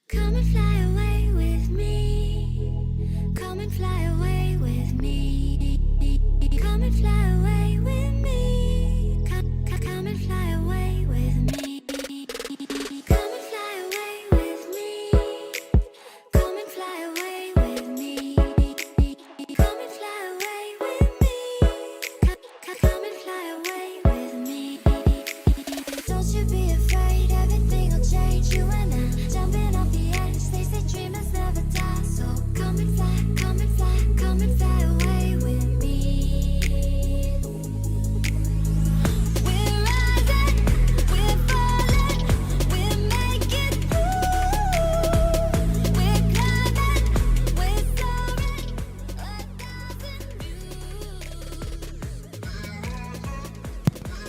Come and fly away with me. Come and fly away with me. Come and fly away with me. Come and fly away with me. Come and fly away with me. Come and fly away with me. Come and fly away with me. Come and fly away with me. Don't you be afraid, everything will change. You and I jumping off the edge. They say dreamers never die. So come and fly, come and fly, come and fly away with me. We're rising, we're falling, we're making through. We're climbing, we're soaring, 1,000 views.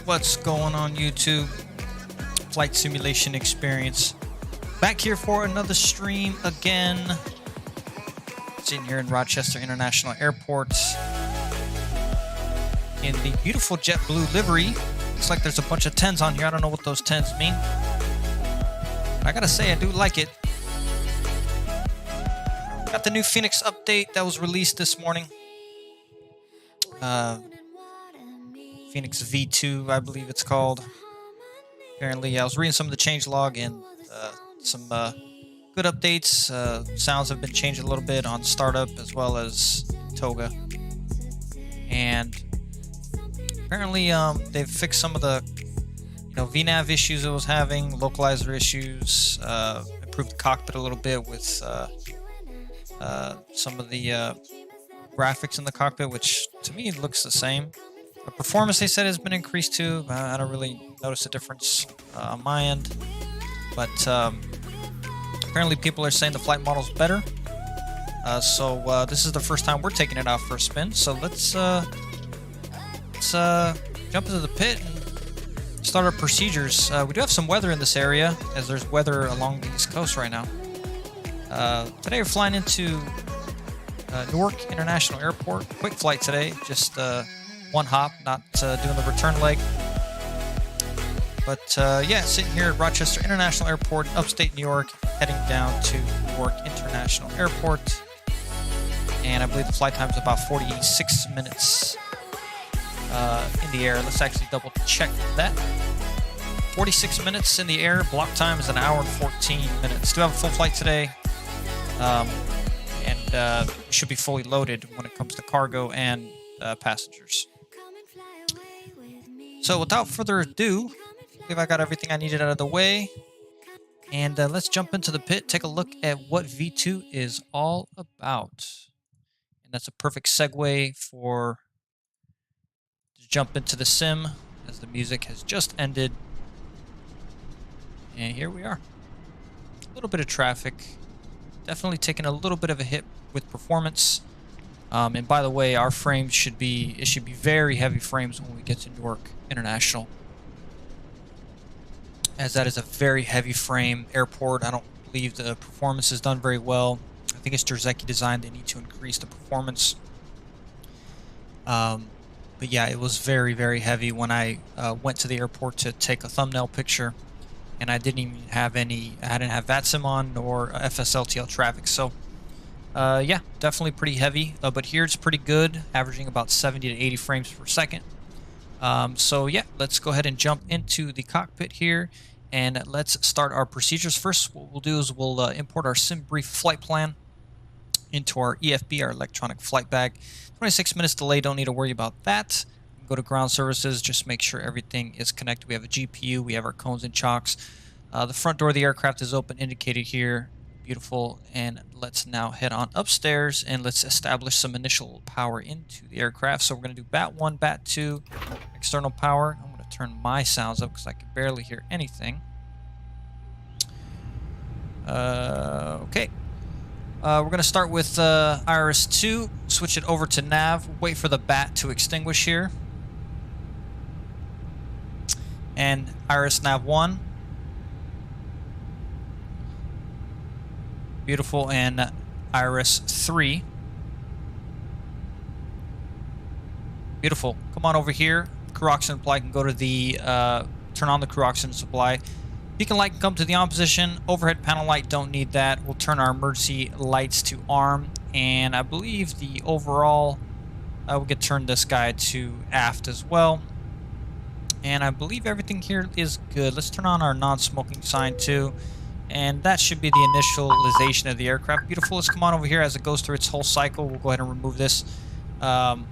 What's going on YouTube? Flight simulation experience. Back here for another stream again. Sitting here in Rochester International Airport in the beautiful jet blue livery. Looks like there's a bunch of 10s on here. I don't know what those 10s mean. But I gotta say, I do like it. Got the new Fenix update that was released this morning. Fenix V2, I believe it's called. Apparently, I was reading some of the changelog and some good updates. Sounds have been changed a little bit on startup as well as Toga. And apparently, they've fixed some of the VNAV issues it was having, localizer issues, improved the cockpit a little bit with some of the graphics in the cockpit, which to me looks the same. The performance, they said, has been increased too. I don't really notice a difference on my end, but apparently people are saying the flight model's better. So this is the first time we're taking it out for a spin. So let's jump into the pit and start our procedures. We do have some weather in this area, as there's weather along the East Coast right now. Today we're flying into Newark International Airport. Quick flight today, just one hop, not doing the return leg. But yeah, sitting here at Rochester International Airport in upstate New York, heading down to Newark International Airport. And I believe the flight time is about 46 minutes in the air. Let's actually double check that. 46 minutes in the air. Block time is an hour and 14 minutes. Do have a full flight today. And we should be fully loaded when it comes to cargo and passengers. So without further ado, I believe I got everything I needed out of the way. And let's jump into the pit, take a look at what V2 is all about. And that's a perfect segue for to jump into the sim, as the music has just ended. And here we are. A little bit of traffic. Definitely taking a little bit of a hit with performance. And by the way, our frames should be very heavy frames when we get to Newark International, as that is a very heavy frame airport. I don't believe the performance is done very well. I think it's Jersecki design. They need to increase the performance. But yeah, it was very, very heavy when I went to the airport to take a thumbnail picture, and I didn't even have I didn't have VATSIM on nor FSLTL traffic. So yeah, definitely pretty heavy, but here it's pretty good, averaging about 70 to 80 frames per second. So yeah, let's go ahead and jump into the cockpit here, and let's start our procedures. First, what we'll do is we'll import our SimBrief flight plan into our EFB, our electronic flight bag. 26 minutes delay, don't need to worry about that. Go to ground services, just make sure everything is connected. We have a GPU, we have our cones and chocks. The front door of the aircraft is open, indicated here. Beautiful. And let's now head on upstairs and let's establish some initial power into the aircraft. So we're going to do BAT 1, BAT 2, external power. I'm going to turn my sounds up because I can barely hear anything. Okay. We're going to start with IRS 2, switch it over to nav, wait for the BAT to extinguish here. And IRS nav 1. Beautiful. And IRS 3. Beautiful. Come on over here. Crew oxygen supply can go to the, turn on the crew oxygen supply. Beacon light can come to the on position. Overhead panel light, don't need that. We'll turn our emergency lights to arm. And I believe the overall, we could turn this guy to aft as well. And I believe everything here is good. Let's turn on our non-smoking sign too. And that should be the initialization of the aircraft. Beautiful. Let's come on over here as it goes through its whole cycle. We'll go ahead and remove this. Go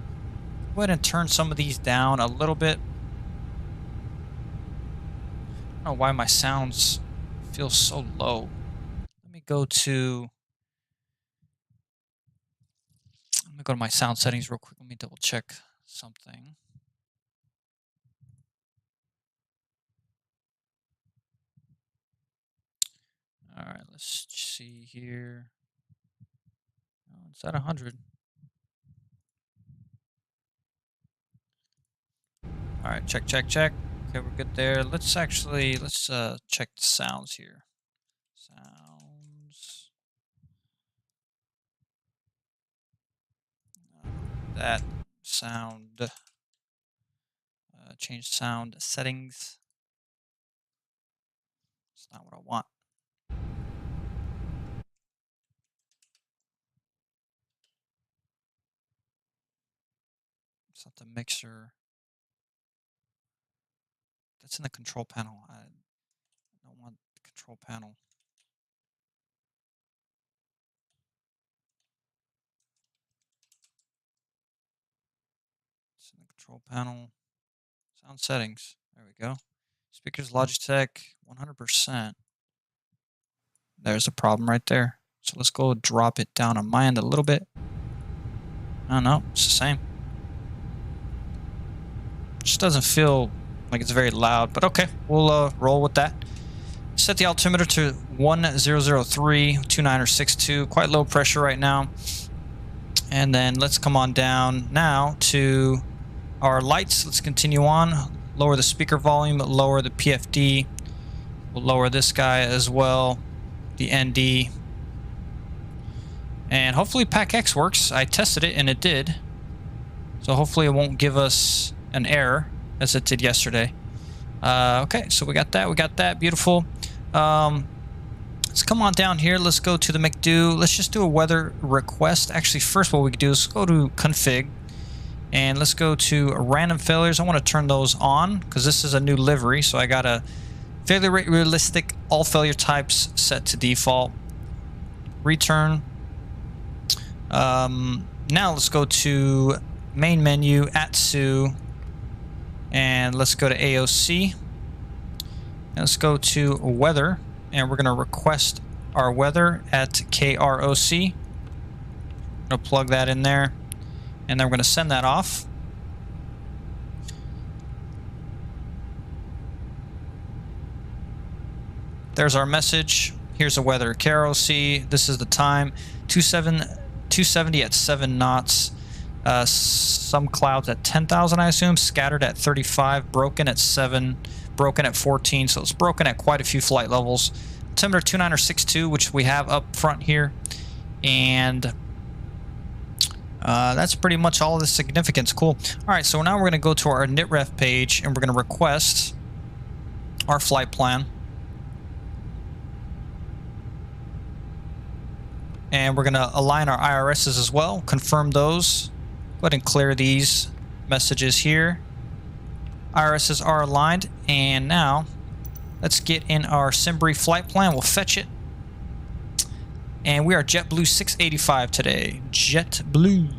ahead and turn some of these down a little bit. I don't know why my sounds feel so low. Let me go to my sound settings real quick. Let me double check something. All right, let's see here. Oh, it's at 100. All right, check. Okay, we're good there. Let's check the sounds here. Sounds. That sound. Change sound settings. It's not what I want. It's not the mixer. That's in the control panel. I don't want the control panel. It's in the control panel. Sound settings. There we go. Speakers Logitech 100%. There's a problem right there. So let's go drop it down on my end a little bit. Oh no, it's the same. Just doesn't feel like it's very loud, but okay, we'll roll with that. Set the altimeter to 1003, 2962, quite low pressure right now. And then let's come on down now to our lights. Let's continue on. Lower the speaker volume, lower the PFD. We'll lower this guy as well, the ND. And hopefully PAC-X works. I tested it and it did. So hopefully it won't give us an error as it did yesterday. Okay, so we got that, beautiful. Let's come on down here. Let's go to the McDo. Let's just do a weather request. Actually, first what we can do is go to config. And let's go to random failures. I want to turn those on because this is a new livery. So I got a failure rate realistic, all failure types set to default. Return. Now let's go to main menu, ATSU, and let's go to AOC. And let's go to weather, and we're going to request our weather at KROC. I'm going to plug that in there, and then we're going to send that off. There's our message. Here's the weather, KROC. This is the time, 270 at 7 knots. Some clouds at 10,000, I assume. Scattered at 35. Broken at 7. Broken at 14. So it's broken at quite a few flight levels. Altimeter 2962, which we have up front here. And that's pretty much all of the significance. Cool. All right, so now we're going to go to our NITREF page, and we're going to request our flight plan. And we're going to align our IRSs as well, confirm those. Go ahead and clear these messages here. IRSs are aligned, and now let's get in our SimBrief flight plan. We'll fetch it. And we are JetBlue 685 today. JetBlue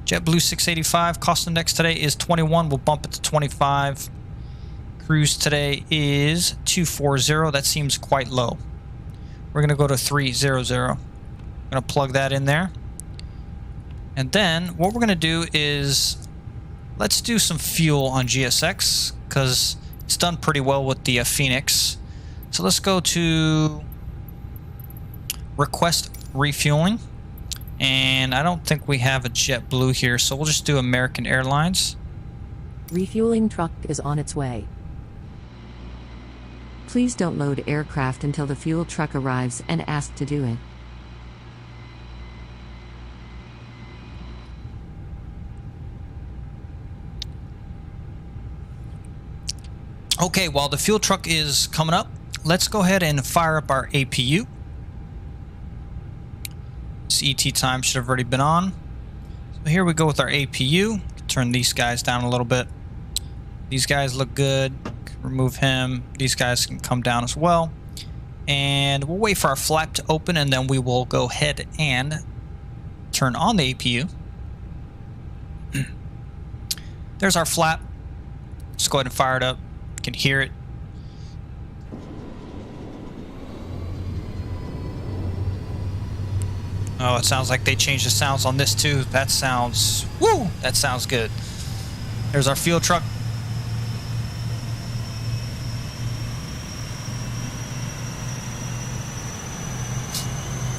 685. Cost index today is 21. We'll bump it to 25. Cruise today is 240. That seems quite low. We're going to go to 300. I'm going to plug that in there. And then what we're going to do is let's do some fuel on GSX because it's done pretty well with the Fenix. So let's go to request refueling. And I don't think we have a JetBlue here, so we'll just do American Airlines. Refueling truck is on its way. Please don't load aircraft until the fuel truck arrives and ask to do it. Okay, while the fuel truck is coming up, let's go ahead and fire up our APU. CET time should have already been on. So here we go with our APU. Turn these guys down a little bit. These guys look good. Remove him. These guys can come down as well. And we'll wait for our flap to open, and then we will go ahead and turn on the APU. There's our flap. Let's go ahead and fire it up. You can hear it. Oh, it sounds like they changed the sounds on this too. That sounds, woo, that sounds good. There's our fuel truck.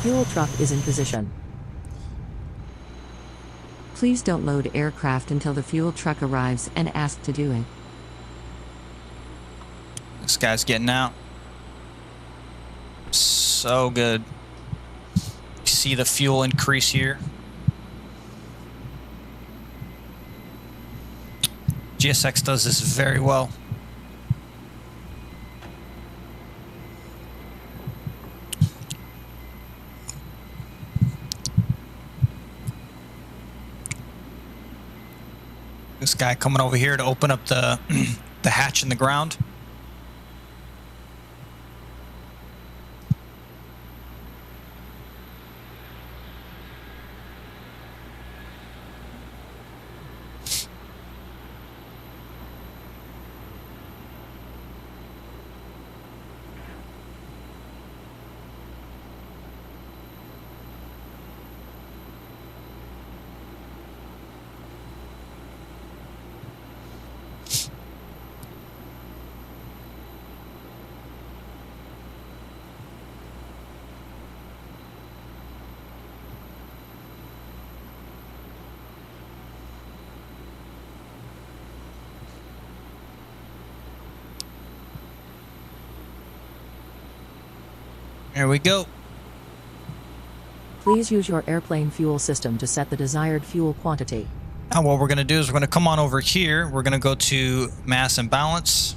Fuel truck is in position. Please don't load aircraft until the fuel truck arrives and ask to do it. This guy's getting out. So good. You see the fuel increase here. GSX does this very well. This guy coming over here to open up the the hatch in the ground. There we go. Please use your airplane fuel system to set the desired fuel quantity. Now what we're going to do is we're going to come on over here. We're going to go to mass and balance.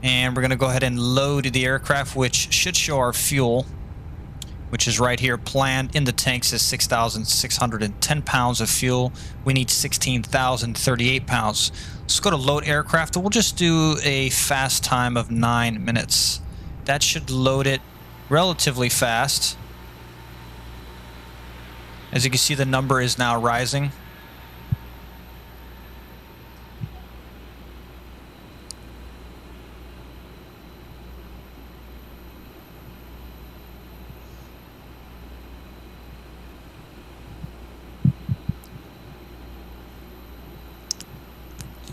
And we're going to go ahead and load the aircraft, which should show our fuel, which is right here. Planned in the tanks is 6,610 pounds of fuel. We need 16,038 pounds. Let's go to load aircraft. We'll just do a fast time of 9 minutes. That should load it relatively fast. As you can see, the number is now rising.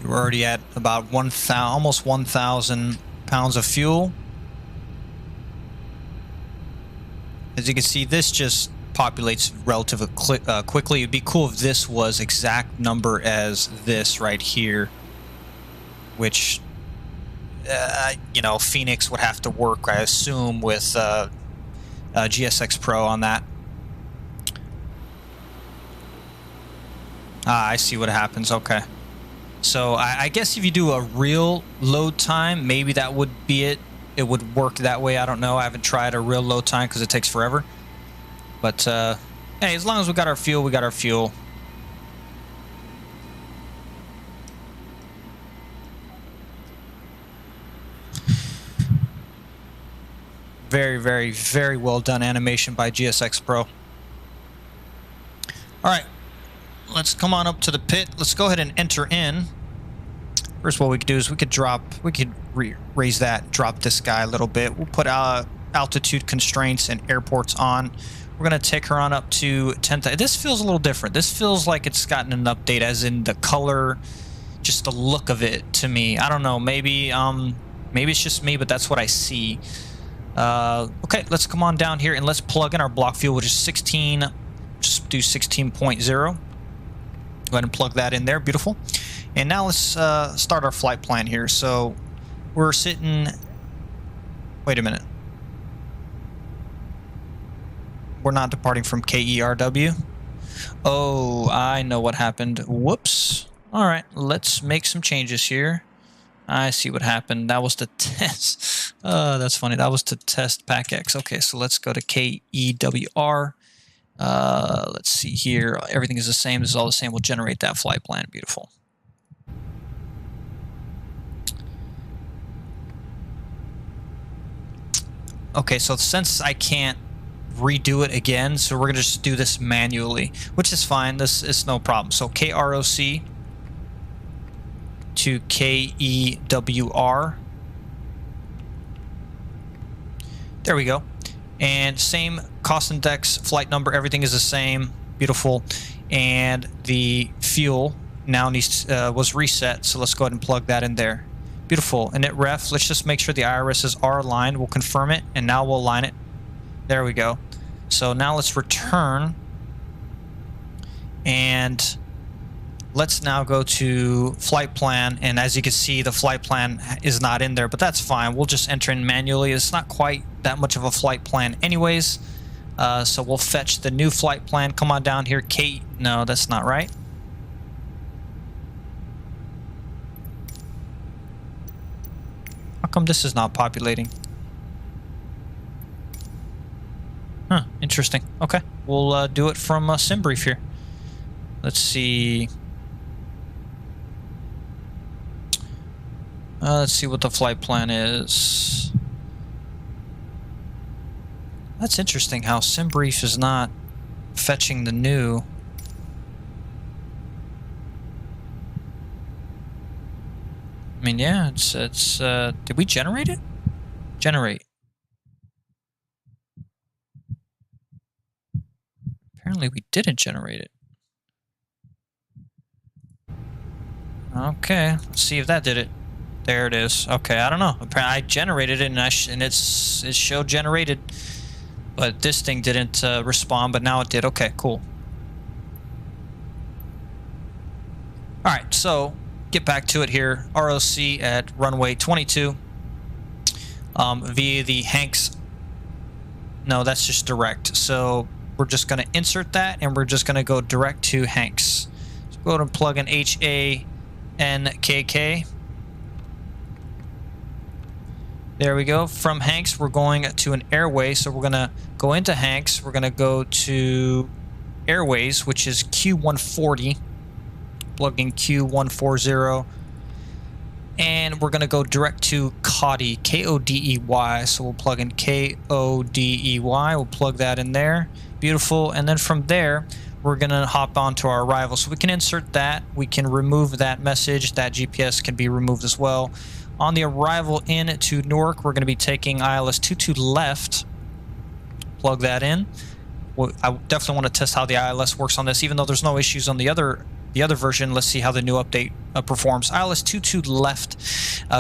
We're already at about almost 1,000 pounds of fuel. As you can see, this just populates relatively quickly. It'd be cool if this was exact number as this right here, which you know, Fenix would have to work, I assume, with GSX Pro on that. I see what happens. Okay, so I guess if you do a real load time, maybe that would be it. It would work that way. I don't know. I haven't tried a real load time because it takes forever. But hey, as long as we got our fuel, we got our fuel. Very, very, very well done animation by GSX Pro. All right, let's come on up to the pit. Let's go ahead and enter in. First, what we could do is we could raise that, drop this guy a little bit. We'll put altitude constraints and airports on. We're going to take her on up to 10,000. This feels a little different. This feels like it's gotten an update, as in the color, just the look of it to me. I don't know. Maybe it's just me, but that's what I see. Okay, let's come on down here and let's plug in our block fuel, which is 16. Just do 16.0. Go ahead and plug that in there. Beautiful. And now let's start our flight plan here. So we're sitting... Wait a minute. We're not departing from KERW. Oh, I know what happened. Whoops. All right, let's make some changes here. I see what happened. That was the test. That's funny. That was to test PAC-X. Okay, so let's go to KEWR. Let's see here. Everything is the same. This is all the same. We'll generate that flight plan. Beautiful. Okay, so since I can't redo it again, so we're going to just do this manually, which is fine. This is no problem. So KROC to KEWR. There we go. And same cost index, flight number, everything is the same. Beautiful. And the fuel now was reset, so let's go ahead and plug that in there. Beautiful. And at ref, let's just make sure the IRSs are aligned. We'll confirm it, and now we'll align it. There we go. So now let's return, and let's now go to flight plan. And as you can see, the flight plan is not in there, but that's fine. We'll just enter in manually. It's not quite that much of a flight plan anyways. So we'll fetch the new flight plan. Come on down here, Kate. No, that's not right. How come this is not populating? Huh, interesting. Okay, we'll do it from SimBrief here. Let's see. Let's see what the flight plan is. That's interesting how SimBrief is not fetching the new. I mean, yeah, it's did we generate it? Generate. Apparently we didn't generate it. Okay, let's see if that did it. There it is. Okay, I don't know. Apparently I generated it, and it showed generated, but this thing didn't respond. But now it did. Okay, cool. All right, so get back to it here. ROC at runway 22 via the Hanks. No, that's just direct. So we're just going to insert that, and we're just going to go direct to Hanks. So go ahead and plug in HANKK. There we go. From Hanks, we're going to an airway. So we're going to go into Hanks. We're going to go to Airways, which is Q140. Plug in Q140. And we're going to go direct to Kodey, K-O-D-E-Y. So we'll plug in K-O-D-E-Y. We'll plug that in there. Beautiful. And then from there, we're going to hop onto our arrival. So we can insert that. We can remove that message. That GPS can be removed as well. On the arrival into Newark, we're going to be taking ILS 22 left. Plug that in. I definitely want to test how the ILS works on this, even though there's no issues on the other version. Let's see how the new update performs. ILS 22 left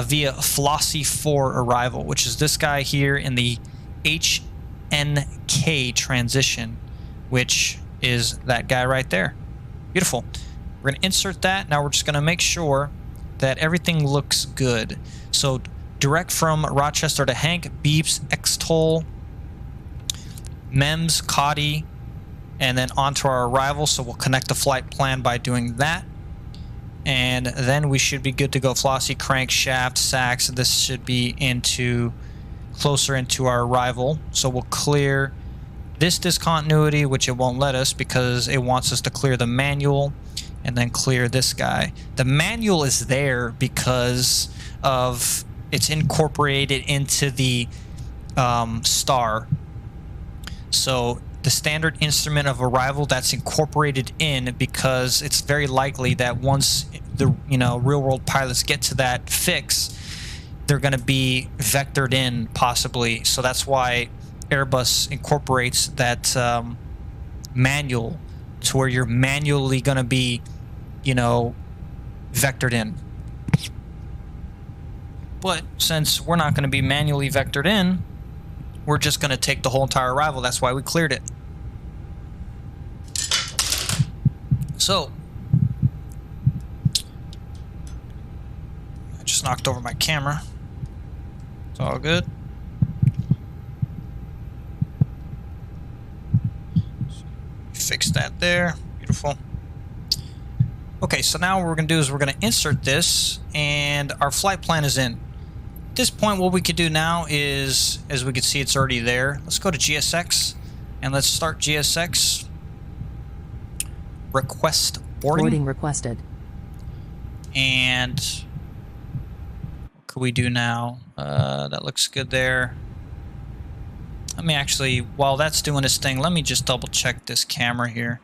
via Flossie 4 arrival, which is this guy here in the HNK transition, which is that guy right there. Beautiful. We're going to insert that. Now we're just going to make sure that everything looks good. So direct from Rochester to Hank, beeps, XTOL, MEMS, Kodey, and then onto our arrival. So we'll connect the flight plan by doing that. And then we should be good to go. Flossie, crankshaft, SACs. This should be closer into our arrival. So we'll clear this discontinuity, which it won't let us because it wants us to clear the manual and then clear this guy. The manual is there because of it's incorporated into the star. So the standard instrument of arrival, that's incorporated in because it's very likely that once the real world pilots get to that fix, they're going to be vectored in possibly. So that's why Airbus incorporates that manual to where you're manually going to be, vectored in. But since we're not going to be manually vectored in, we're just going to take the whole entire arrival. That's why we cleared it. So, I just knocked over my camera. It's all good. Fix that there. Beautiful. Okay, so now what we're going to do is we're going to insert this, and our flight plan is in. At this point, what we could do now is, as we can see, it's already there. Let's go to GSX, and let's start GSX. Request boarding. Boarding requested. And what could we do now? That looks good there. Let me actually, while that's doing this thing, let me just double check this camera here.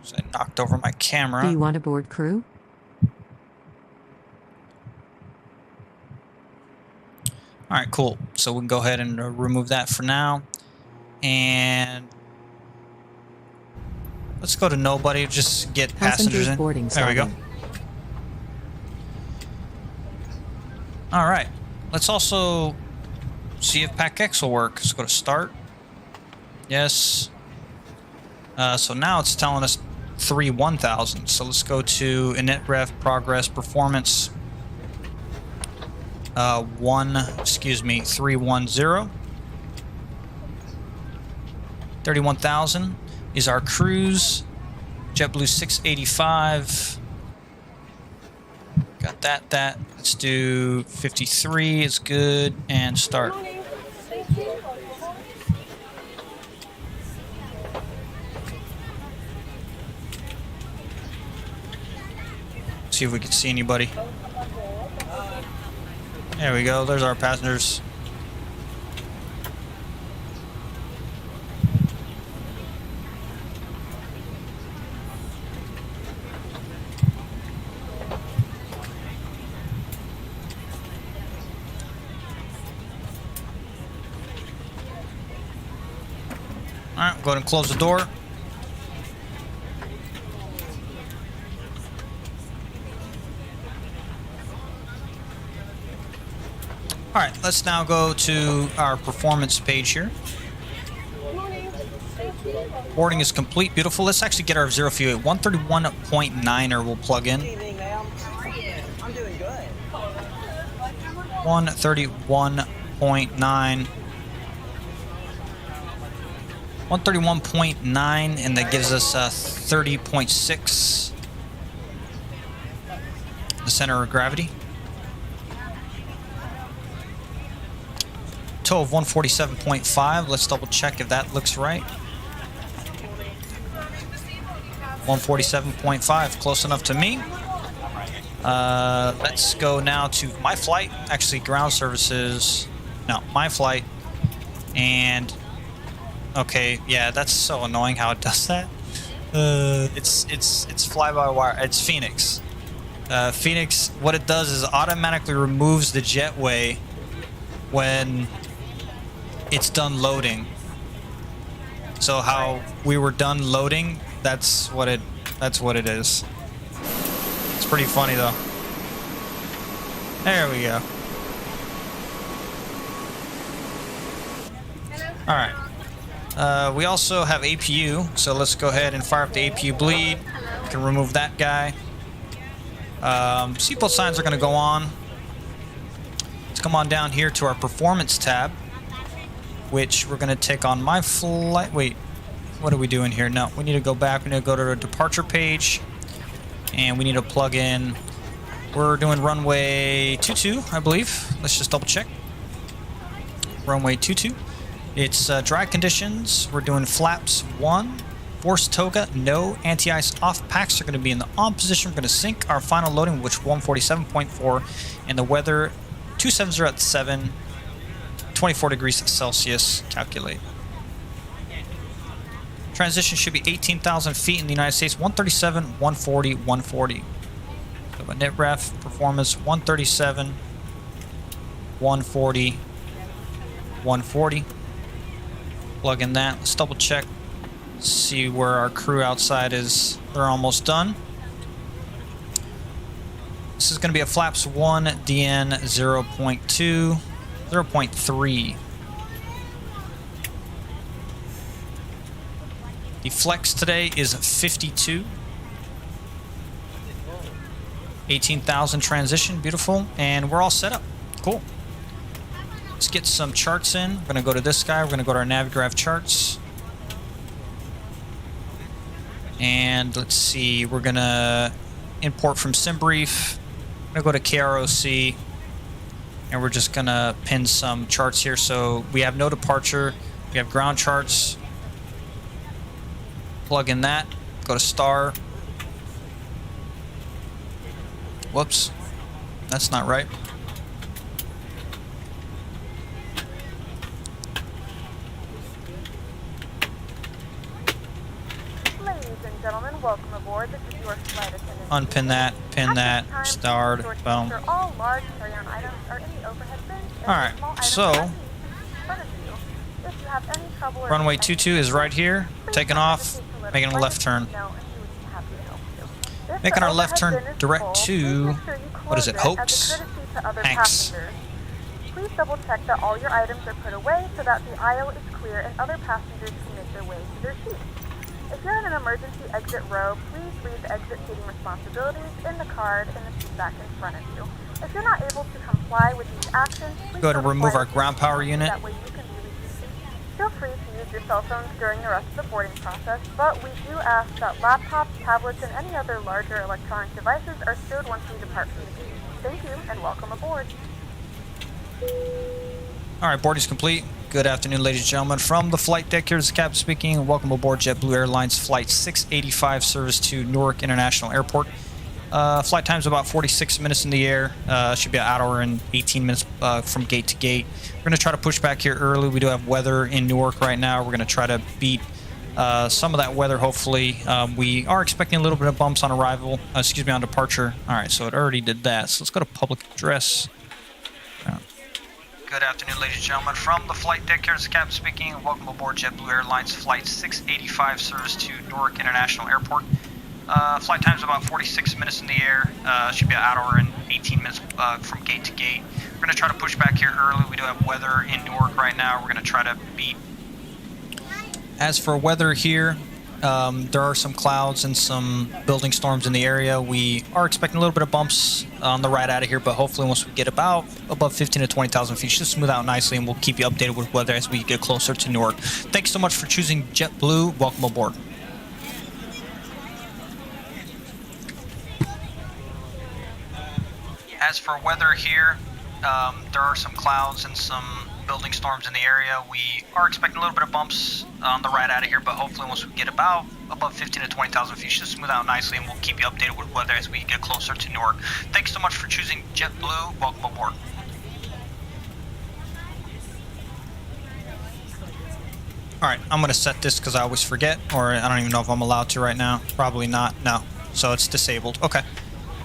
So I knocked over my camera. Do you want a board crew? All right, cool. So we can go ahead and remove that for now. And let's go to nobody. Just get passengers in. Boarding There we go. starting. All right. Let's also see if PackX will work. Let's go to start. Yes. So now it's telling us 3-1000. So let's go to init ref progress performance. 310. 31,000 is our cruise. JetBlue 685. Got that. Let's do 53. It's good. And start. See if we can see anybody. There we go. There's our passengers. All right, go ahead and close the door. All right, let's now go to our performance page here. Boarding is complete, beautiful. Let's actually get our zero fuel. 131.9er will plug in. I'm doing good. 131.9. 131.9, and that gives us 30.6. The center of gravity. Total of 147.5. Let's double check if that looks right. 147.5, close enough to me. Let's go now to my flight. Actually, ground services. No, my flight. And okay, yeah, that's so annoying how it does that. It's fly-by-wire. It's Fenix. Fenix. What it does is automatically removes the jetway when it's done loading. So how we were done loading, that's what it is. It's pretty funny though. There we go. All right. We also have APU, so let's go ahead and fire up the APU bleed. We can remove that guy. Seatbelt signs are going to go on. Let's come on down here to our performance tab, which we're going to take on my flight. Wait, what are we doing here? No, we need to go back. We need to go to the departure page, and we need to plug in. We're doing runway 22, I believe. Let's just double check. Runway 22. It's dry conditions. We're doing flaps 1. Forced toga, no. Anti-ice off. Packs are going to be in the on position. We're going to sync our final loading, which 147.4. And the weather, 270 at 7. 24 degrees Celsius. Calculate. Transition should be 18,000 feet in the United States. 137, 140, 140. So a net ref performance 137, 140, 140. Plug in that. Let's double check. See where our crew outside is. They're almost done. This is going to be a flaps 1 DN 0.2, 0.3. The flex today is 52. 18,000 transition, beautiful, and we're all set up. Cool. Let's get some charts in. We're going to go to this guy. We're going to go to our Navigraph charts. And let's see. We're going to import from SimBrief. I'm going to go to KROC. And we're just going to pin some charts here. So we have no departure. We have ground charts. Plug in that. Go to star. Whoops. That's not right. Ladies and gentlemen, welcome aboard. This is your flight attendant. Unpin that, pin that, starred, boom. All large carry-on items are in the overhead bin. Alright, so runway 22 is right here, taking off, making a left turn. Making our left turn direct to, what is it, Hopes? Hanks. Please double check that all your items are put away so that the aisle is clear and other passengers can make their way to their seats. If you're in an emergency exit row, please read the exit seating responsibilities in the card in the seat back in front of you. If you're not able to comply with these actions, please go to remove our ground power unit. That way you can be released. Feel free to use your cell phones during the rest of the boarding process, but we do ask that laptops, tablets, and any other larger electronic devices are stowed once we depart from the gate. Thank you, and welcome aboard. Alright, boarding is complete. Good afternoon, ladies and gentlemen. From the flight deck, here's the captain speaking. Welcome aboard JetBlue Airlines Flight 685, service to Newark International Airport. Flight time is about 46 minutes in the air. Should be an hour and 18 minutes from gate to gate. We're going to try to push back here early. We do have weather in Newark right now. We're going to try to beat some of that weather, hopefully. We are expecting a little bit of bumps on arrival. On departure. Alright, so it already did that. So let's go to public address. Good afternoon, ladies and gentlemen. From the flight deck, here's the captain speaking. Welcome aboard JetBlue Airlines Flight 685, service to Newark International Airport. Flight time is about 46 minutes in the air. Should be an hour and 18 minutes from gate to gate. We're going to try to push back here early. We do have weather in Newark right now. We're going to try to beat. As for weather here, there are some clouds and some building storms in the area. We are expecting a little bit of bumps on the ride out of here, but hopefully once we get about above 15 to 20,000 feet, should smooth out nicely, and we'll keep you updated with weather as we get closer to Newark. Thanks so much for choosing JetBlue. Welcome aboard. As for weather here, there are some clouds and some building storms in the area. We are expecting a little bit of bumps on the ride out of here, but hopefully once we get about above 15 to 20,000 feet, should smooth out nicely, and we'll keep you updated with weather as we get closer to Newark. Thanks so much for choosing JetBlue. Welcome aboard. Alright, I'm going to set this because I always forget, or I don't even know if I'm allowed to right now. Probably not. No. So it's disabled. Okay.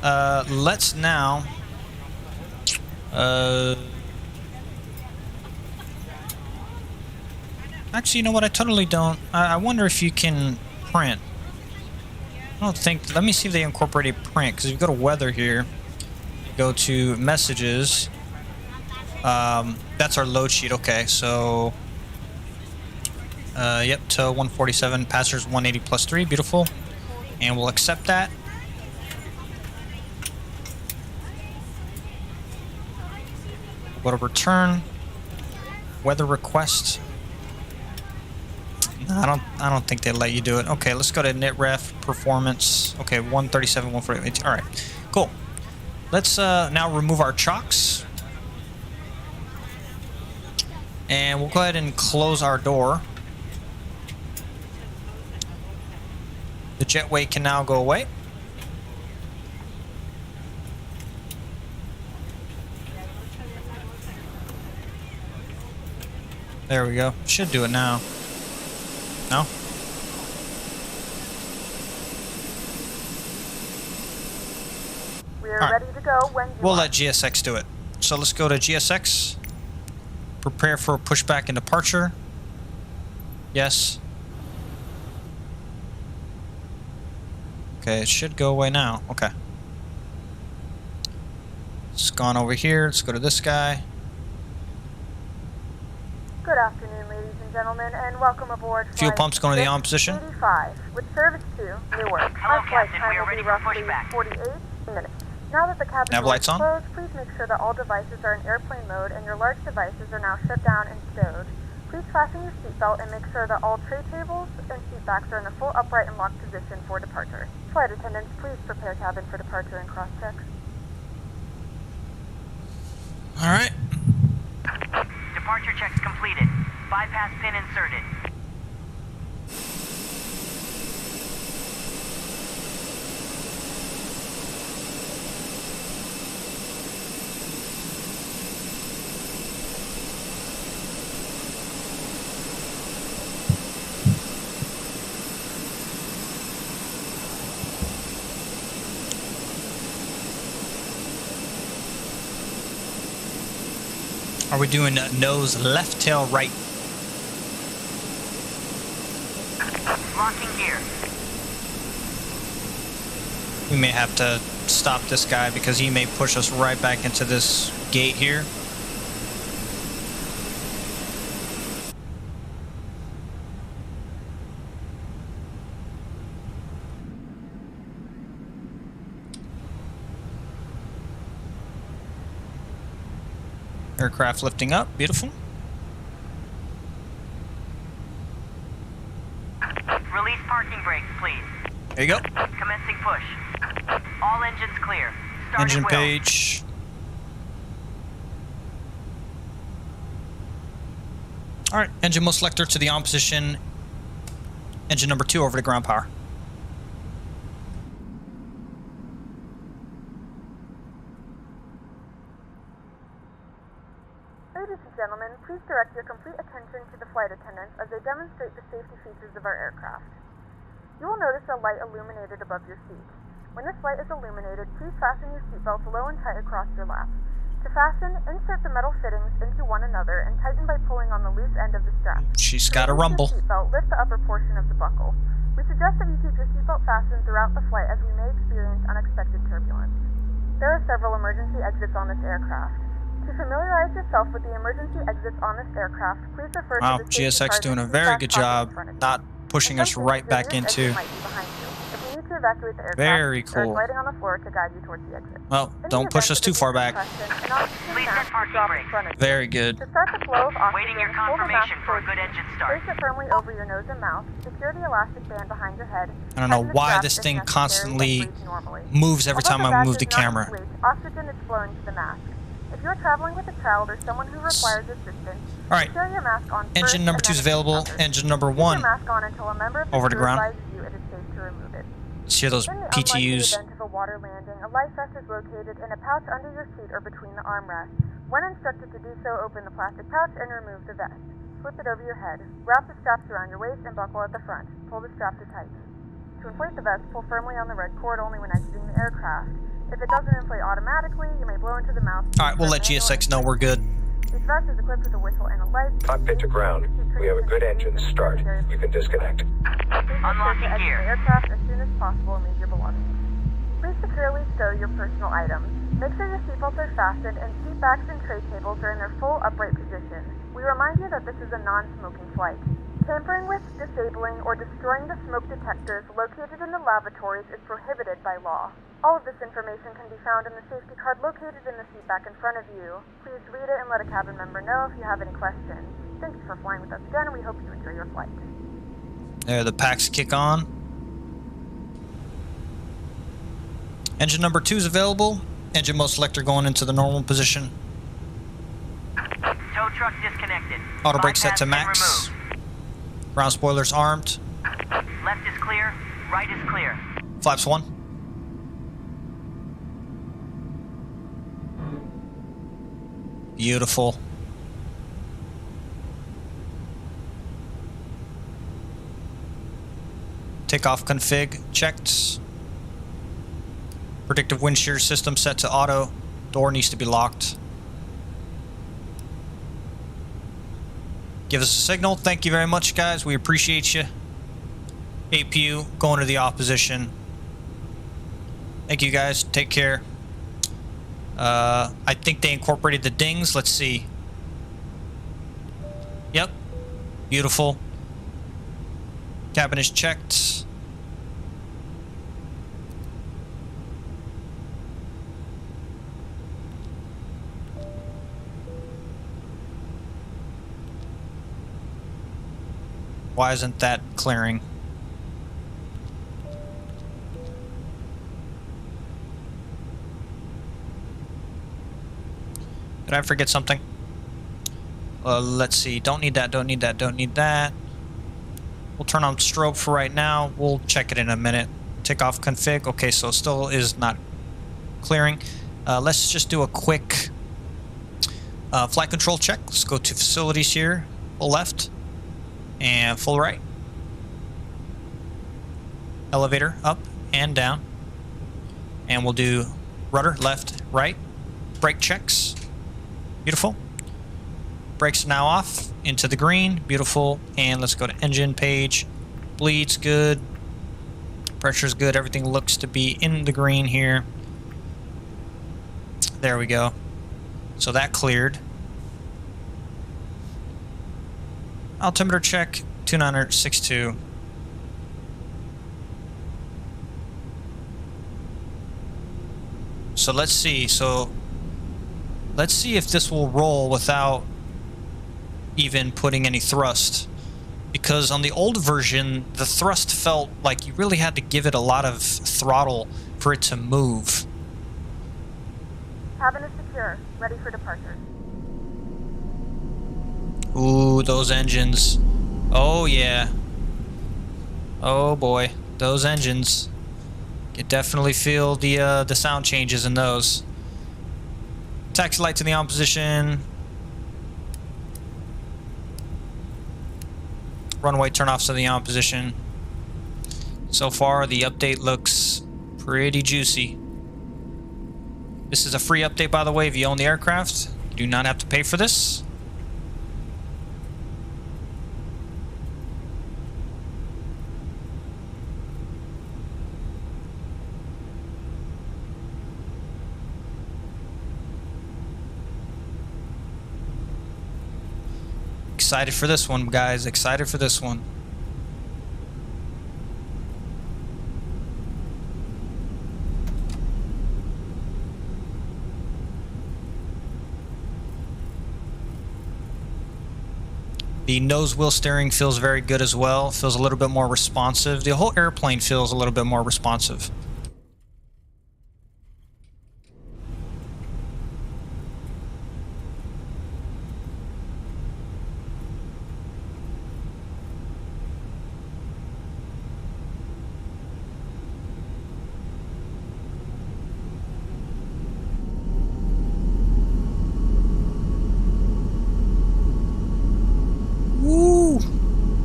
Let's now... Actually, you know what? I totally don't. I wonder if you can print. I don't think. Let me see if they incorporated print. Because if you go to weather here, go to messages. That's our load sheet. Okay, so. Yep, to 147, passengers 180 plus 3. Beautiful. And we'll accept that. Go to return. Weather request. No, I don't think they let you do it. Okay, let's go to NitRef performance. Okay, 137, 148. All right, cool. Let's now remove our chocks, and we'll go ahead and close our door. The jetway can now go away. There we go. Should do it now. No? We're ready to go when you We'll are. let GSX do it. So let's go to GSX. Prepare for pushback and departure. Yes. Okay, it should go away now. Okay. It's gone over here. Let's go to this guy. Good afternoon, ladies and gentlemen, and welcome aboard. Fuel pump's going to the on position. 85, with service to Newark. Our flight time will be roughly 48 minutes. Now that the cabin Nav door lights is on? closed, please make sure that all devices are in airplane mode and your large devices are now shut down and stowed. Please fasten your seatbelt and make sure that all tray tables and seat backs are in the full upright and locked position for departure. Flight attendants, please prepare cabin for departure and cross-check. All right. Departure checks completed. Bypass pin inserted. Are we doing nose left, tail right? Locking gear. We may have to stop this guy because he may push us right back into this gate here. Aircraft lifting up, beautiful. Release parking brakes, please. There you go. Commencing push. All engines clear. Starting Engine wheel. page. All right, engine mode selector to the on position. Engine number 2 over to ground power. Ladies and gentlemen, please direct your complete attention to the flight attendants as they demonstrate the safety features of our aircraft. You will notice a light illuminated above your seat. When this light is illuminated, please fasten your seatbelts low and tight across your lap. To fasten, insert the metal fittings into one another and tighten by pulling on the loose end of the strap. She's got a To release rumble. your seatbelt, lift the upper portion of the buckle. We suggest that you keep your seatbelt fastened throughout the flight as we may experience unexpected turbulence. There are several emergency exits on this aircraft. To familiarize yourself with the emergency exits on this aircraft, please refer Wow, to the safety GSX card doing a in the very back good pocket in job front of you. not pushing us right back into. Might be behind you. If you need to evacuate the aircraft, Very there is cool. lighting on the floor to guide you towards the exit. Well, In the don't push event us that too the far vehicle back. question, an oxygen Please mask set parking will drop in brakes. front of you. Very good. To start the flow of oxygen, Waiting your hold the mask confirmation for a towards good you. engine start. Place it firmly over your nose and mouth. Secure the elastic band behind your head. I don't know Tighten the why strap this if thing necessary, constantly and breathe normally. moves every Although time I badge move does the not camera. inflate, oxygen is flowing to the mask. If you are traveling with a child or someone who requires assistance, All right. secure your mask on first Engine number and 2 is then available. others. Engine number Keep 1 your mask on until a member of the over to crew ground. advises you it is safe to remove it. Let's hear those In the unlikely PTUs. event of a water landing, a life vest is located in a pouch under your seat or between the armrests. When instructed to do so, open the plastic pouch and remove the vest. Flip it over your head. Wrap the straps around your waist and buckle at the front. Pull the strap to tight. To inflate the vest, pull firmly on the red cord only when exiting the aircraft. If it doesn't inflate automatically, you may blow into the mouth. All right, we'll let GSX know we're good. This vest is equipped with a whistle and a light. Cockpit to ground. We have a good engine start. You can disconnect. Unlocking Exit gear. the aircraft as soon as possible and leave your belongings. Please securely stow your personal items. Make sure your seatbelts are fastened and seat backs and tray tables are in their full upright position. We remind you that this is a non-smoking flight. Tampering with, disabling, or destroying the smoke detectors located in the lavatories is prohibited by law. All of this information can be found in the safety card located in the seat back in front of you. Please read it and let a cabin member know if you have any questions. Thank you for flying with us again, and we hope you enjoy your flight. There, the packs kick on. Engine number 2 is available. Engine mode selector going into the normal position. Tow truck disconnected. Auto brake set Bypass to pin max. removed. Ground spoilers armed. Left is clear. Right is clear. Flaps 1. Beautiful. Takeoff config checked. Predictive wind shear system set to auto. Door needs to be locked. Give us a signal. Thank you very much, guys. We appreciate you. APU going to the opposition. Thank you, guys. Take care. I think they incorporated the dings. Let's see. Yep. Beautiful. Cabin is checked. Why isn't that clearing? Did I forget something? Let's see. Don't need that, don't need that, don't need that. We'll turn on strobe for right now. We'll check it in a minute. Take off config. Okay, so still is not clearing. Let's just do a quick flight control check. Let's go to facilities here. Full left and full right. Elevator up and down. And we'll do rudder left, right. Brake checks. Beautiful. Brakes are now off into the green. Beautiful. And let's go to engine page. Bleed's good. Pressure's good. Everything looks to be in the green here. There we go. So that cleared. Altimeter check 2962. So let's see. Let's see if this will roll without even putting any thrust. Because on the old version, the thrust felt like you really had to give it a lot of throttle for it to move. Cabin is secure. Ready for departure. Ooh, those engines. Oh, yeah. Oh, boy. Those engines. You definitely feel the sound changes in those. Taxi lights in the on position. Runway turn-offs in the on position. So far, the update looks pretty juicy. This is a free update, by the way, if you own the aircraft. You do not have to pay for this. Excited for this one, guys. Excited for this one. The nose wheel steering feels very good as well. Feels a little bit more responsive. The whole airplane feels a little bit more responsive.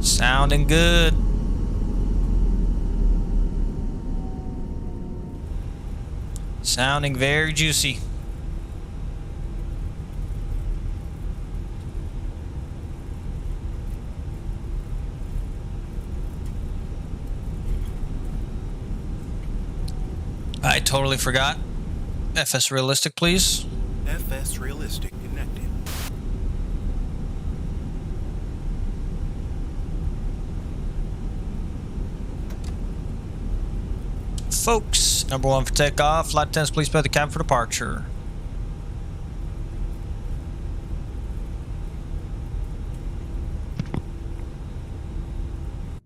Sounding good. Sounding very juicy. I totally forgot. FS Realistic, please. FS Realistic connected. Folks, number 1 for takeoff. Flight attendants, please prepare the cabin for departure.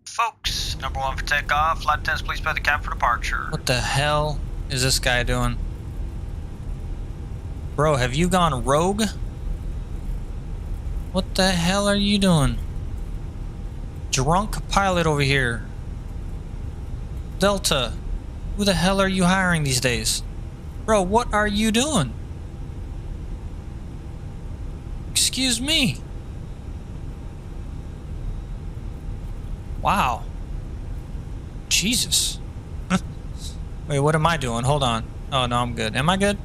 Folks, number 1 for takeoff. Flight attendants, please prepare the cabin for departure. What the hell is this guy doing? Bro, have you gone rogue? What the hell are you doing? Drunk pilot over here. Delta. Who the hell are you hiring these days? Bro, what are you doing? Excuse me. Wow. Jesus. Wait, what am I doing? Hold on. Oh, no, I'm good. Am I good?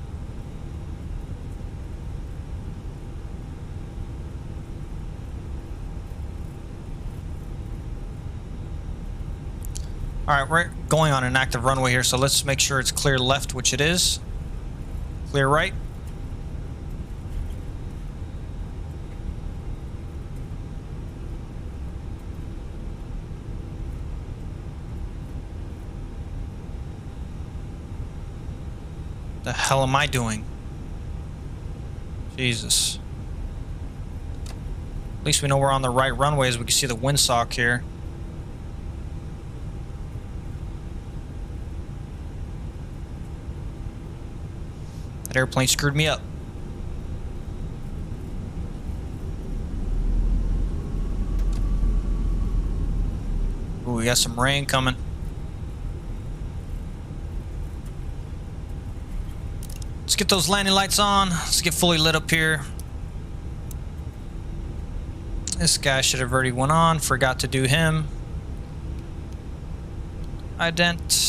Alright, we're going on an active runway here, so let's make sure it's clear left, which it is. Clear right. The hell am I doing? Jesus. At least we know we're on the right runways. We can see the windsock here. That airplane screwed me up. Ooh, we got some rain coming. Let's get those landing lights on. Let's get fully lit up here. This guy should have already went on. Forgot to do him. Ident.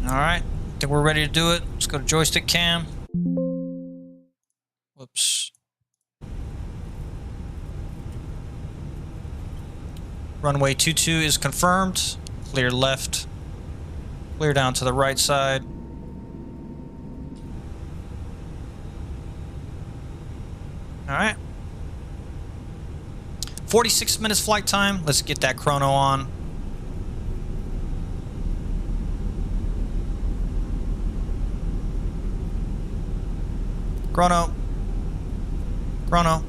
Alright, I think we're ready to do it. Let's go to joystick cam. Whoops. Runway 22 is confirmed. Clear left. Clear down to the right side. Alright. 46 minutes flight time. Let's get that chrono on. Chrono. Chrono.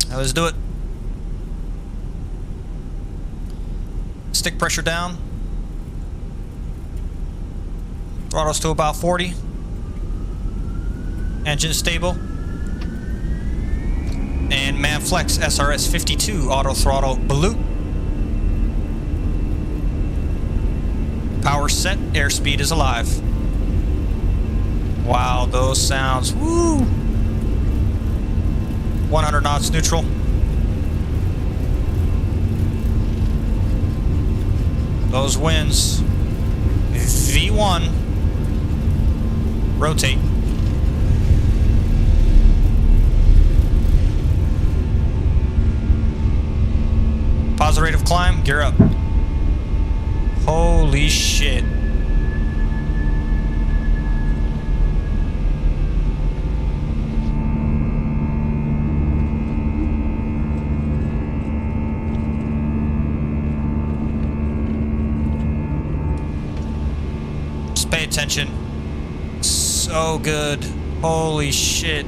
Now let's do it. Stick pressure down. Throttle's to about 40. Engine stable. And Manflex SRS 52 auto throttle blue. Power set, airspeed is alive. Wow, those sounds. Woo! 100 knots neutral. Those winds. V1. Rotate. Positive rate of climb, gear up. Holy shit. Just pay attention. So good. Holy shit.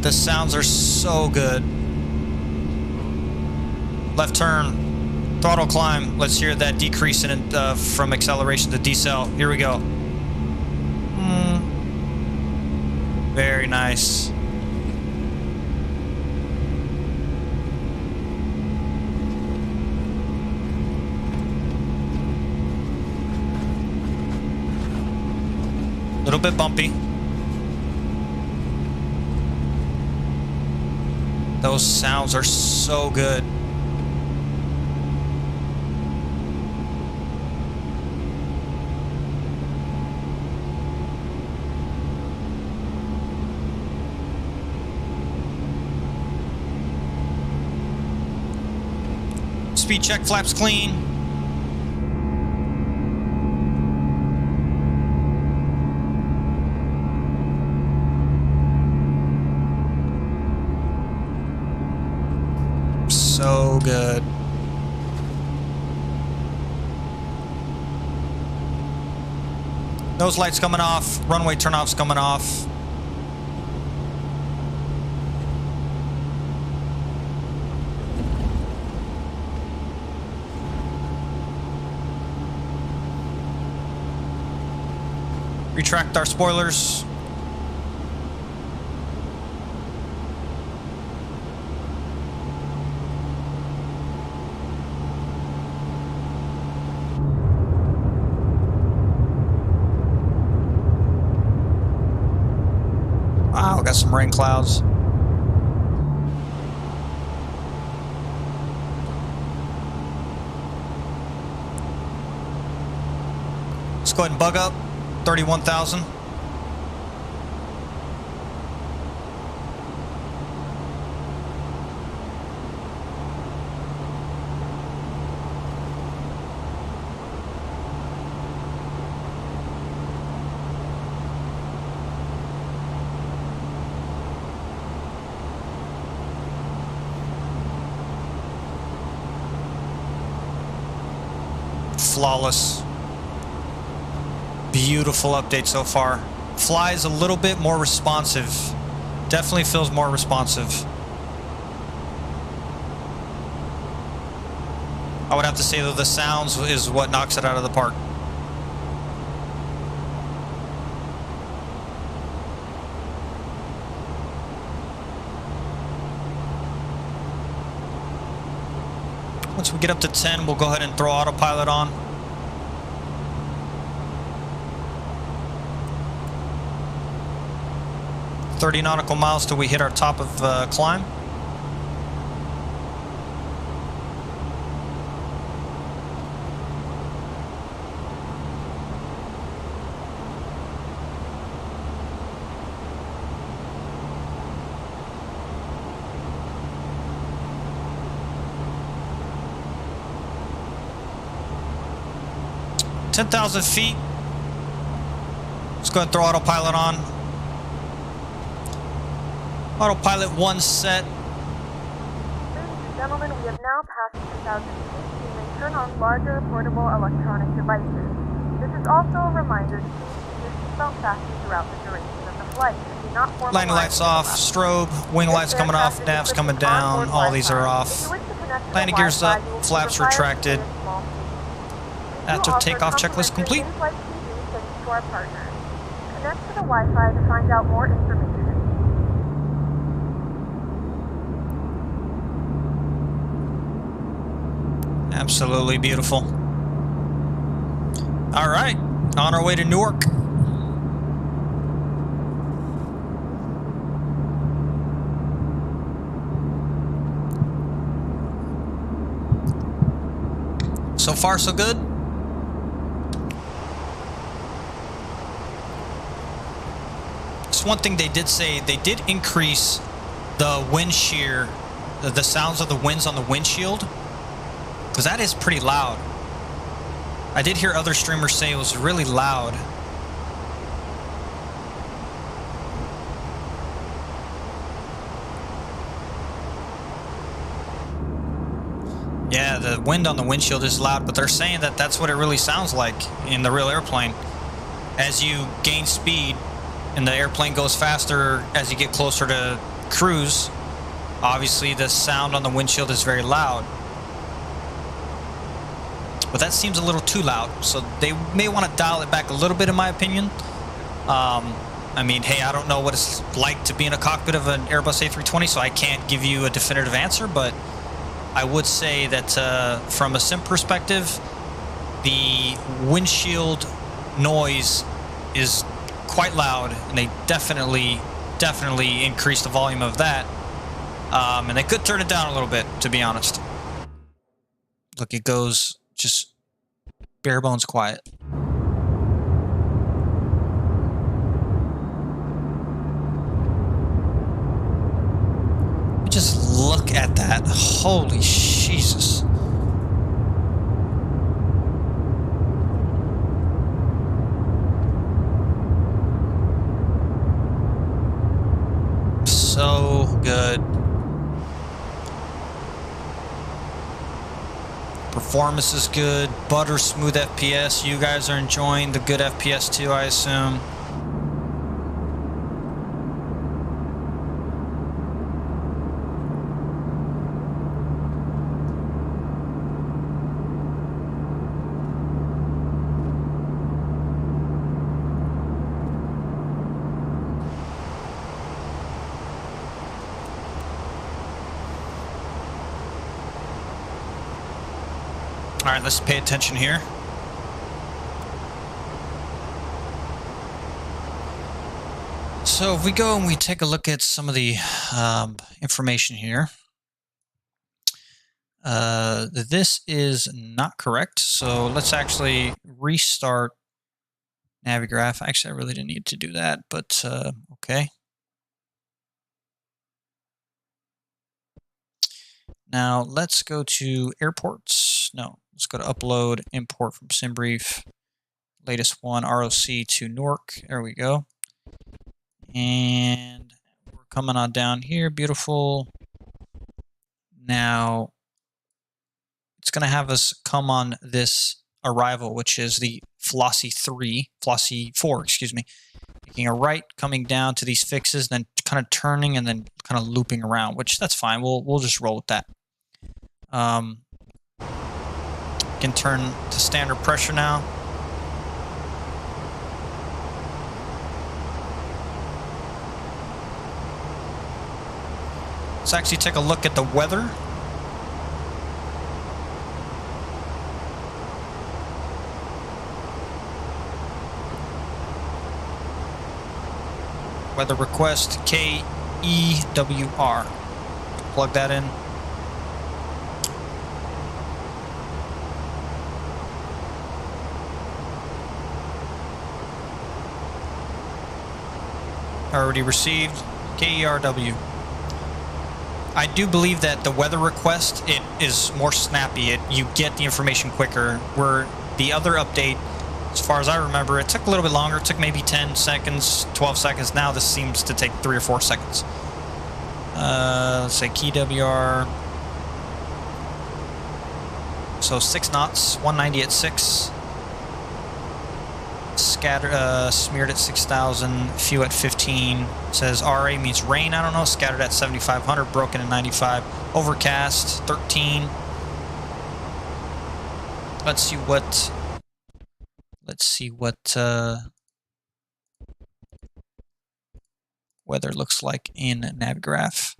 The sounds are so good. Left turn. Throttle climb. Let's hear that decrease in from acceleration to decel. Here we go. Very nice. Little bit bumpy. Those sounds are so good. Speed check, flaps clean. So good. Nose lights coming off, runway turnoffs coming off. Retract our spoilers. Wow, got some rain clouds. Let's go ahead and bug up. 31,000. flawless. Beautiful update so far. Flies a little bit more responsive. Definitely feels more responsive. I would have to say, though, the sounds is what knocks it out of the park. Once we get up to 10, we'll go ahead and throw autopilot on. "30 nautical miles till we hit our top of climb." "10,000 feet. Let's go ahead and throw autopilot on. Autopilot 1 set. Ladies and gentlemen, we have now passed 10,000 feet. You may turn on larger portable electronic devices. This is also a reminder to please keep your seatbelt fastened throughout the duration of the flight. And do not formalize Landing lights off, strobe, wing lights coming off, nav's coming down, all these are off. Landing gears up, flaps retracted. After takeoff checklist complete. Thanks to our partners. Connect to the Wi-Fi to find out more information. Absolutely beautiful. All right, on our way to Newark. So far, so good. Just one thing they did say, they did increase the wind shear, the sounds of the winds on the windshield, because that is pretty loud. I did hear other streamers say it was really loud. Yeah, the wind on the windshield is loud, but they're saying that that's what it really sounds like in the real airplane. As you gain speed and the airplane goes faster as you get closer to cruise, obviously the sound on the windshield is very loud. But that seems a little too loud, so they may want to dial it back a little bit, in my opinion. I mean, hey, I don't know what it's like to be in a cockpit of an Airbus A320, so I can't give you a definitive answer, but I would say that from a sim perspective, the windshield noise is quite loud, and they definitely increased the volume of that. And they could turn it down a little bit, to be honest. Look, it goes just bare bones quiet. Just look at that. Holy Jesus. So good. Performance is good. Butter smooth FPS. You guys are enjoying the good FPS too, I assume. All right, let's pay attention here. So if we go and we take a look at some of the information here, this is not correct. So let's actually restart Navigraph. Actually, I really didn't need to do that, but okay. Now let's go to airports. No, let's go to upload, import from SimBrief. Latest one, ROC to Newark. There we go. And we're coming on down here. Beautiful. Now it's going to have us come on this arrival, which is the Flossie 4, excuse me. Making a right, coming down to these fixes, then kind of turning and then kind of looping around, which that's fine. We'll just roll with that. Can turn to standard pressure now. Let's actually take a look at the weather. Weather request KEWR. Plug that in. Already received. KERW. I do believe that the weather request, it is more snappy. You get the information quicker. Where the other update, as far as I remember, it took a little bit longer. It took maybe 10 seconds, 12 seconds. Now this seems to take 3 or 4 seconds. Let's say KEWR. So 6 knots, 190 at 6. Smeared at 6,000, few at 15. Says RA means rain, I don't know. Scattered at 7,500, broken at 95. Overcast, 13. Let's see what weather looks like in Navigraph.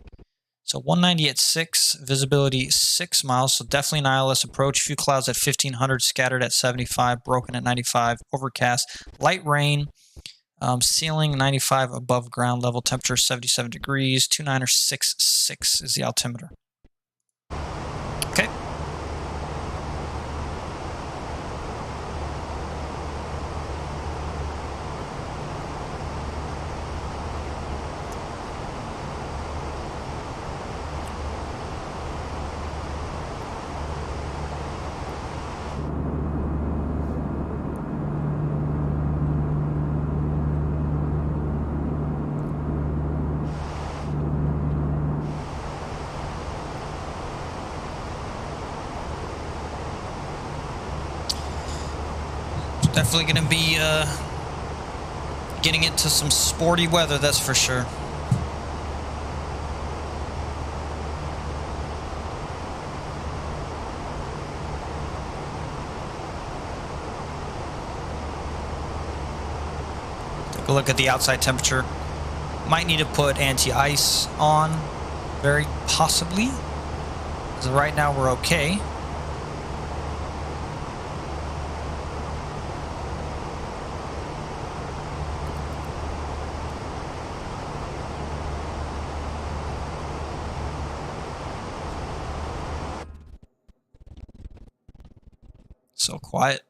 So 190 at 6, visibility 6 miles, so definitely an ILS approach. Few clouds at 1,500, scattered at 75, broken at 95, overcast, light rain, ceiling 95 above ground level, temperature 77 degrees, 2966 is the altimeter. Okay. Definitely going to be getting into some sporty weather, that's for sure. Take a look at the outside temperature. Might need to put anti-ice on, very possibly. As of right now, we're okay. So quiet.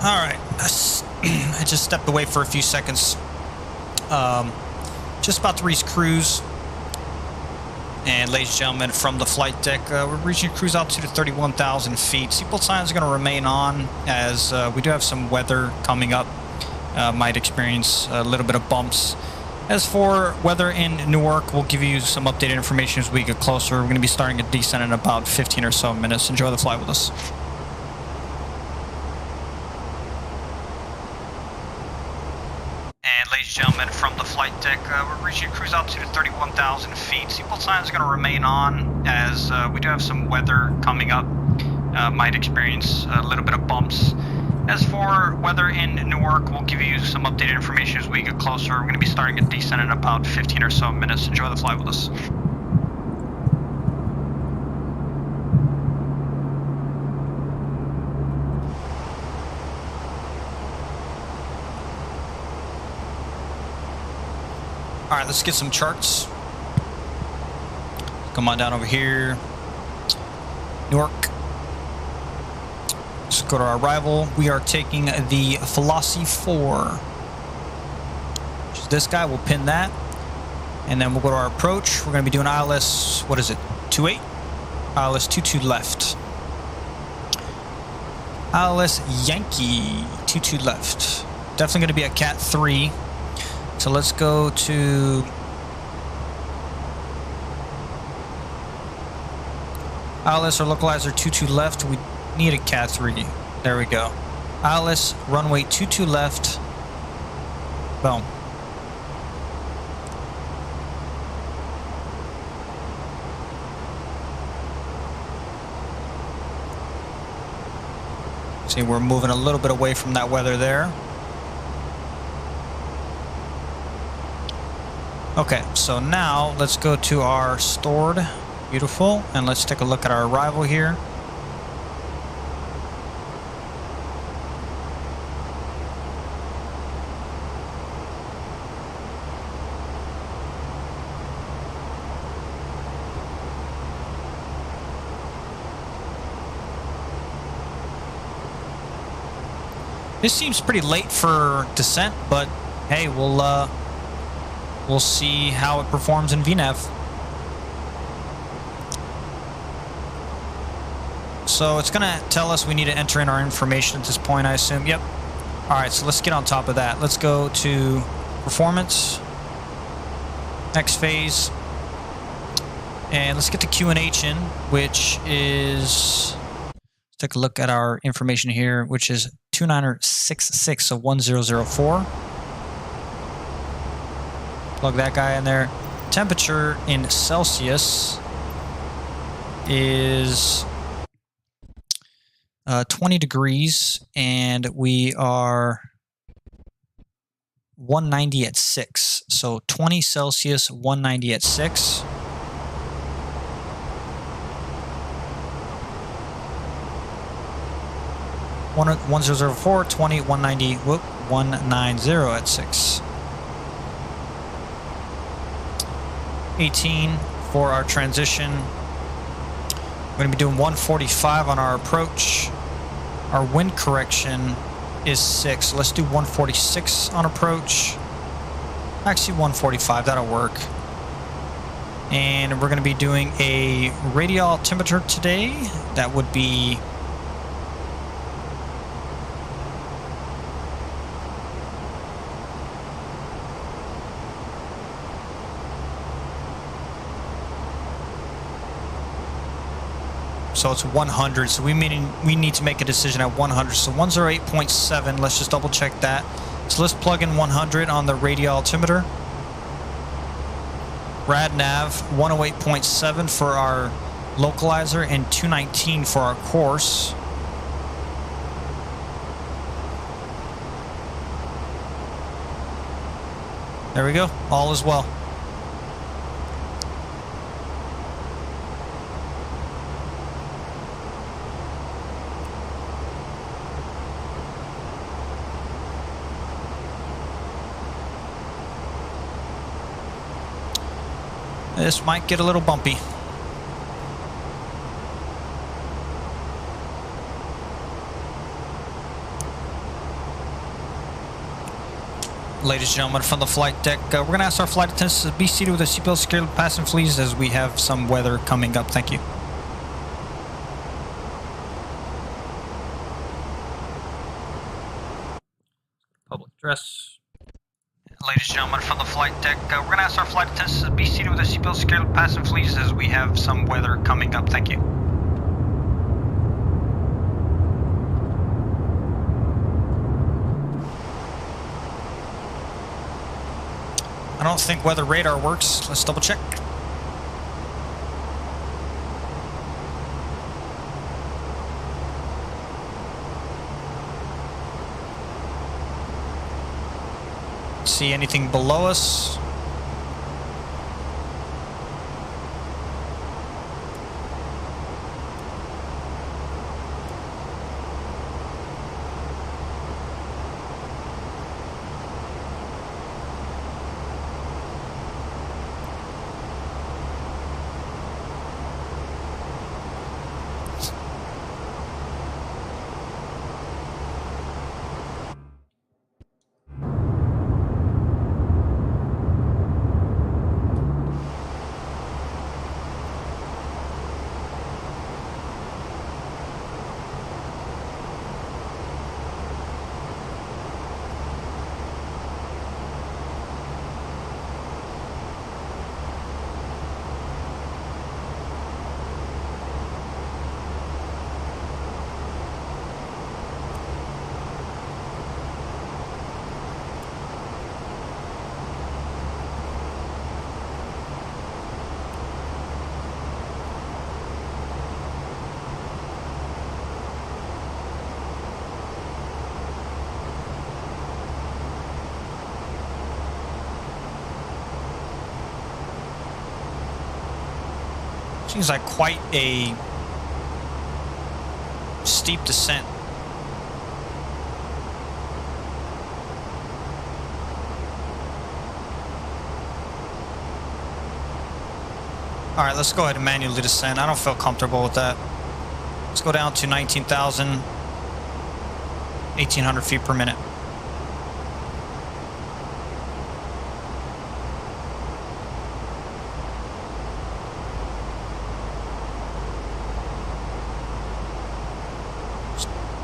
Alright, I just stepped away for a few seconds. Just about to reach cruise. And ladies and gentlemen, from the flight deck, we're reaching cruise altitude of 31,000 feet. Seatbelt signs are going to remain on as we do have some weather coming up. Might experience a little bit of bumps. As for weather in Newark, we'll give you some updated information as we get closer. We're going to be starting a descent in about 15 or so minutes. Enjoy the flight with us. And ladies and gentlemen, from the flight deck, we're reaching cruise altitude of 31,000 feet. Seatbelt signs are going to remain on as we do have some weather coming up. Might experience a little bit of bumps. As for weather in Newark, we'll give you some updated information as we get closer. We're going to be starting a descent in about 15 or so minutes. Enjoy the flight with us. Alright, let's get some charts. Come on down over here. Newark. Let's go to our arrival. We are taking the Flossie 4. Which is this guy. We'll pin that. And then we'll go to our approach. We're going to be doing ILS, what is it? 28? ILS 22 left. ILS Yankee 22 left. Definitely going to be a Cat 3. So let's go to ILS or localizer 22 left. We need a Cat 3. There we go. ILS runway 22 left. Boom. See, we're moving a little bit away from that weather there. Okay, so now let's go to our stored. Beautiful. And let's take a look at our arrival here. This seems pretty late for descent, but hey, we'll see how it performs in VNAV. So it's gonna tell us we need to enter in our information at this point, I assume. Yep. All right, so let's get on top of that. Let's go to performance, next phase, and let's get the QNH in, which is, let's take a look at our information here, which is 2966, so 1004. Plug that guy in there. Temperature in Celsius is 20 degrees, and we are 190 at 6. So 20 Celsius, 190 at 6. One 1004, 20, 190, whoop, 190 at 6. 18 for our transition. We're going to be doing 145 on our approach. Our wind correction is 6. So let's do 146 on approach. Actually, 145. That'll work. And we're going to be doing a radial altimeter today. That would be so it's 100, so we need to make a decision at 100. So 108.7, let's just double check that. So let's plug in 100 on the radial altimeter. RadNav 108.7 for our localizer and 219 for our course. There we go, all is well. This might get a little bumpy. Ladies and gentlemen, from the flight deck, we're going to ask our flight attendants to be seated with their seatbelts securely fastened, please, as we have some weather coming up. Thank you. Public address. Ladies and gentlemen, from the flight deck, we're going to ask our flight attendants to be seated with their seatbelts securely fastened, please, as we have some weather coming up. Thank you. I don't think weather radar works. Let's double check. See anything below us? Seems like quite a steep descent. All right, let's go ahead and manually descend. I don't feel comfortable with that. Let's go down to 1800 feet per minute.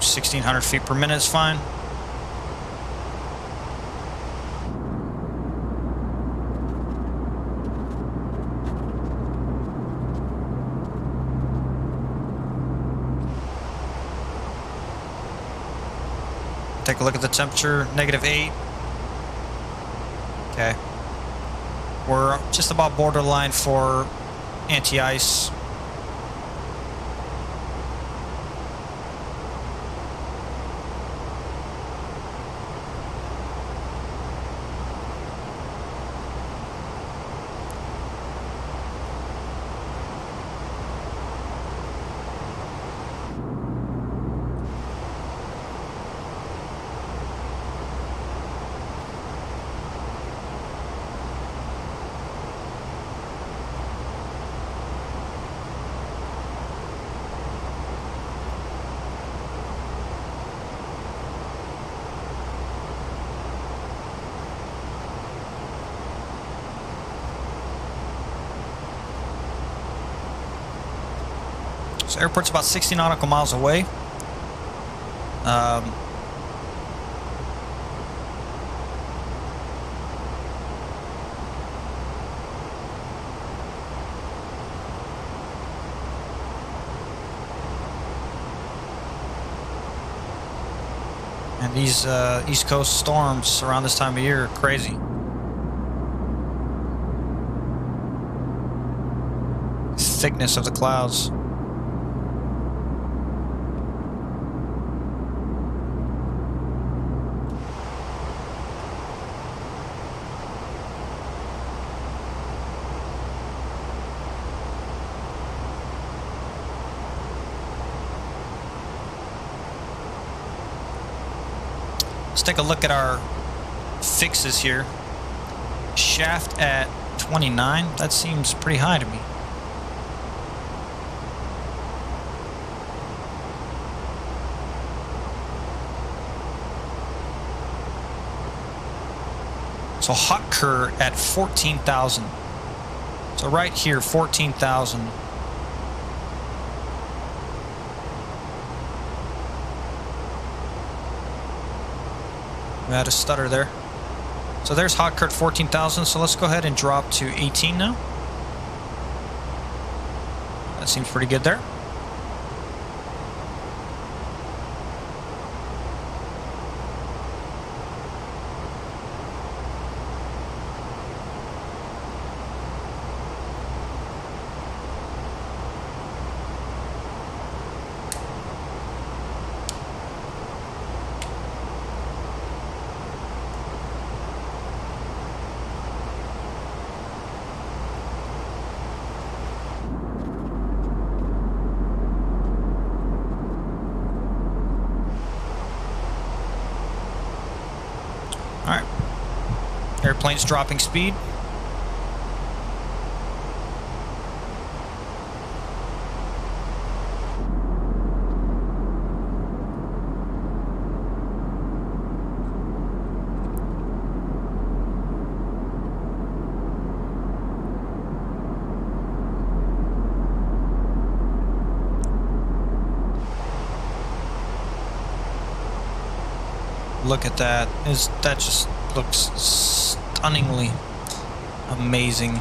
$1,600 feet per minute is fine. Take a look at the temperature, -8. Okay. We're just about borderline for anti-ice. So airport's about 60 nautical miles away. And these East Coast storms around this time of year are crazy. Thickness of the clouds. Let's take a look at our fixes here. Shaft at 29, that seems pretty high to me. So hot cur at 14,000. So right here, 14,000. We had a stutter there. So there's hot cur at 14,000. So let's go ahead and drop to 18 now. That seems pretty good there. Alright. Airplane's dropping speed. Look at that. That just looks stunningly amazing.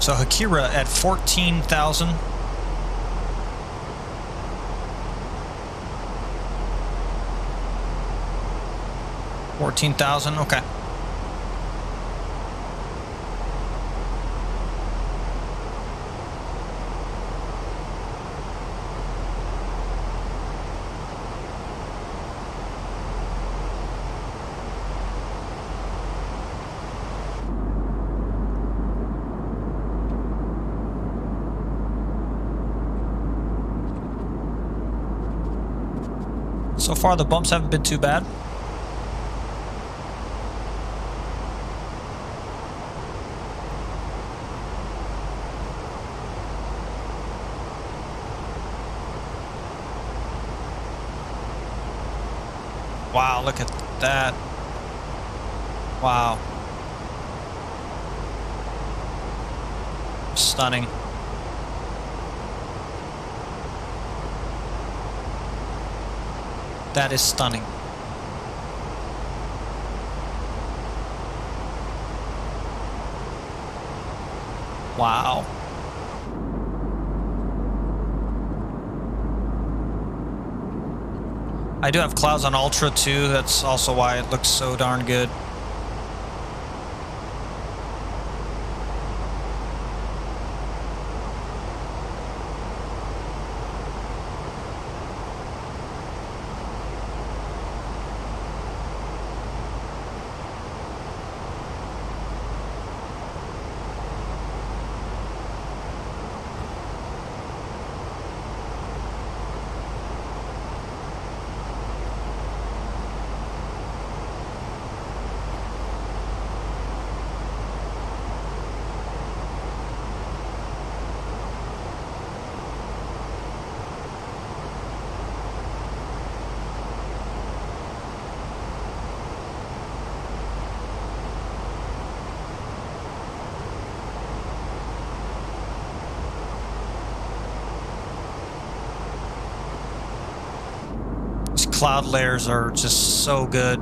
So Hakira at 14,000. Okay. So far the bumps haven't been too bad. Wow, look at that. Wow. Stunning. That is stunning. Wow. I do have clouds on Ultra too. That's also why it looks so darn good. Cloud layers are just so good.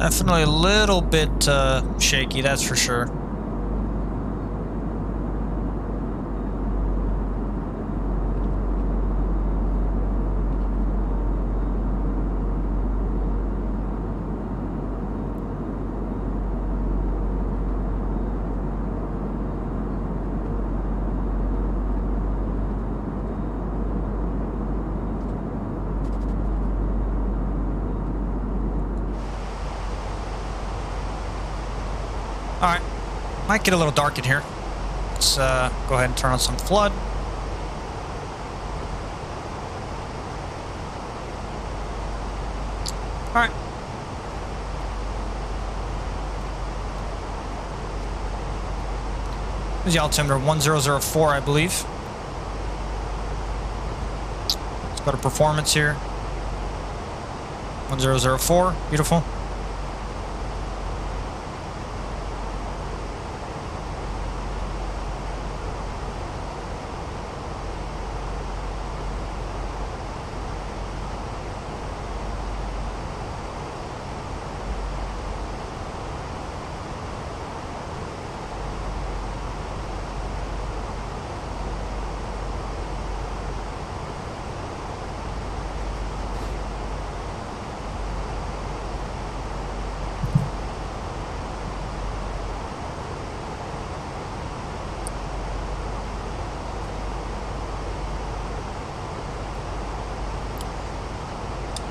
Definitely a little bit shaky, that's for sure. Alright, might get a little dark in here. Let's go ahead and turn on some flood. Alright. There's the altimeter 1004, I believe. Let's go to performance here. 1004, beautiful.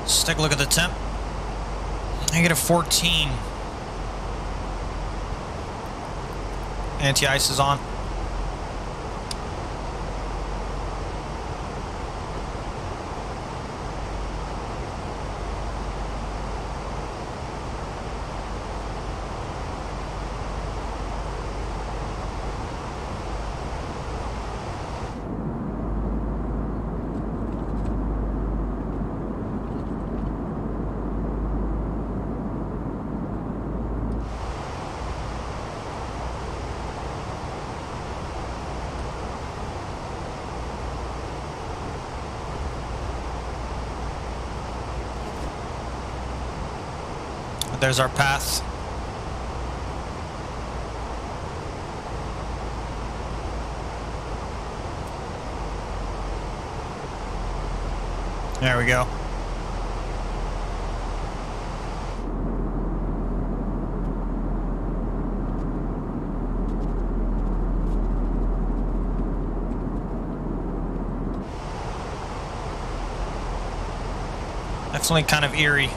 Let's take a look at the temp. -14. Anti-ice is on. There's our path. There we go. Definitely kind of eerie.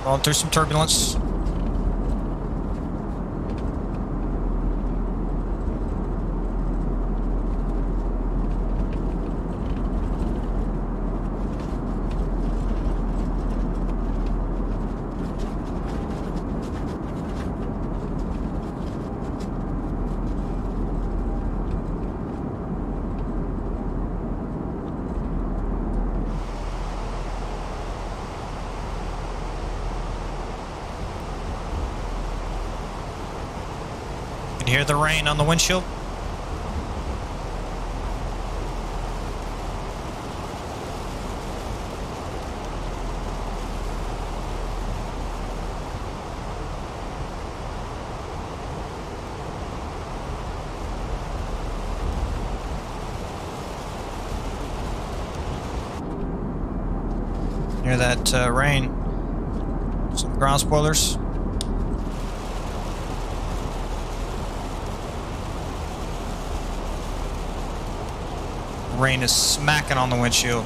Going through some turbulence. Hear the rain on the windshield. Hear that rain. Some ground spoilers. Rain is smacking on the windshield.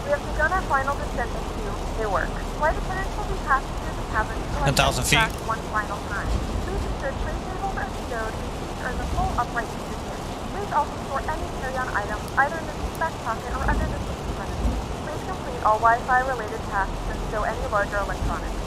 We have begun our final descent into Newark. Flight attendants will be passing through the cabin to collect 10,000 feet. one final time. Please ensure tray tables are stowed and seats are in the full upright position. Please also store any carry-on items either in the seat back pocket or under the seat in front of you. Please complete all Wi-Fi related tasks and stow any larger electronics.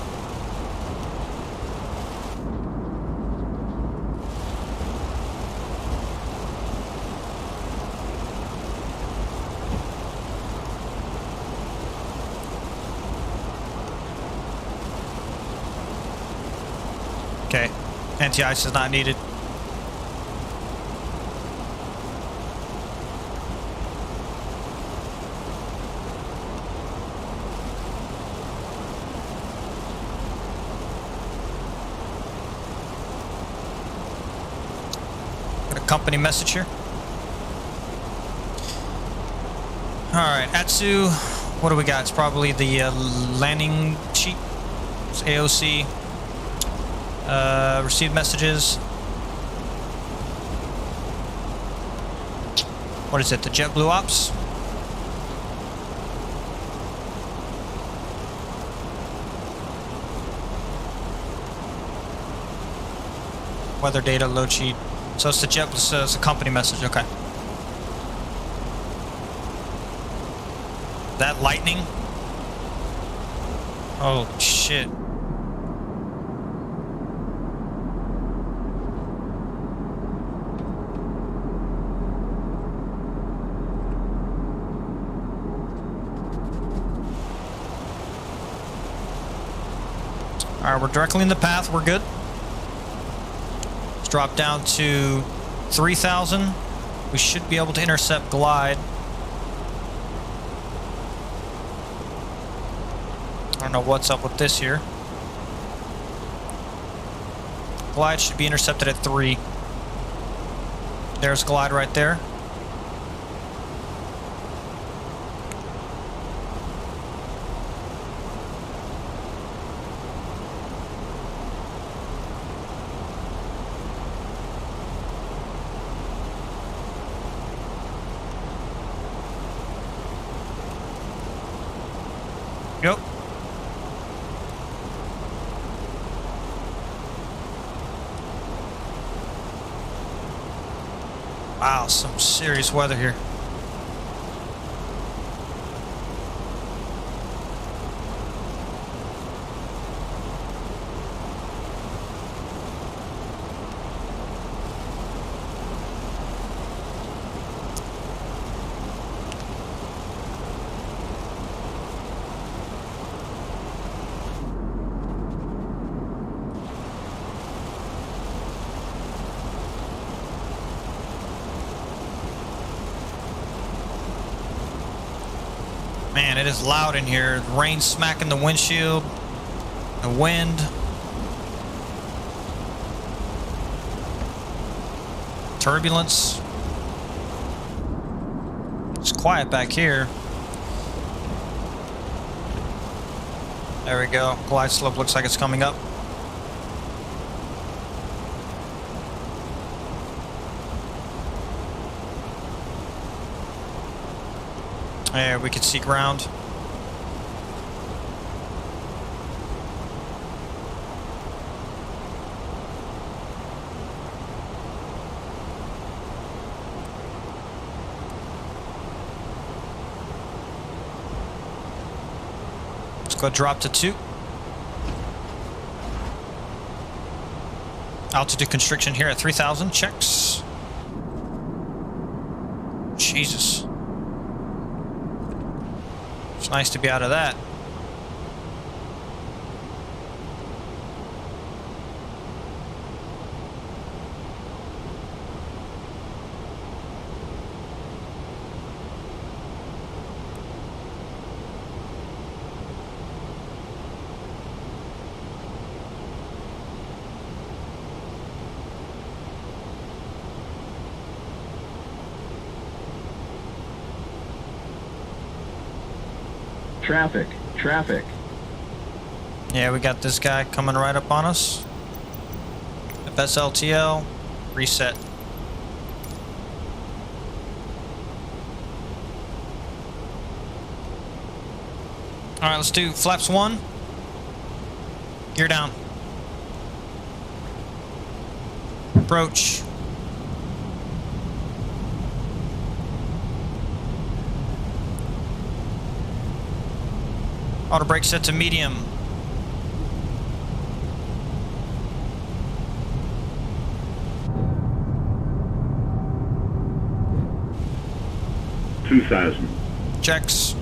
Okay, anti-ice is not needed. Got a company message here. Alright, Atsu, what do we got? It's probably the landing sheet. It's AOC. Received messages. What is it? The JetBlue Ops? Weather data load sheet. So it's the JetBlue. So it's a company message. Okay. That lightning? Oh shit. Alright, we're directly in the path. We're good. Let's drop down to 3,000. We should be able to intercept glide. I don't know what's up with this here. Glide should be intercepted at 3. There's glide right there. Yep. Wow, some serious weather here. Man, it is loud in here. Rain smacking the windshield. The wind. Turbulence. It's quiet back here. There we go. Glide slope looks like it's coming up. There, we can see ground. Let's go drop to 2. Altitude constriction here at 3,000. Checks. Jesus. It's nice to be out of that. Traffic. Yeah, we got this guy coming right up on us. FSLTL, reset. Alright, let's do flaps 1. Gear down. Approach. Auto brake set to medium. Checks.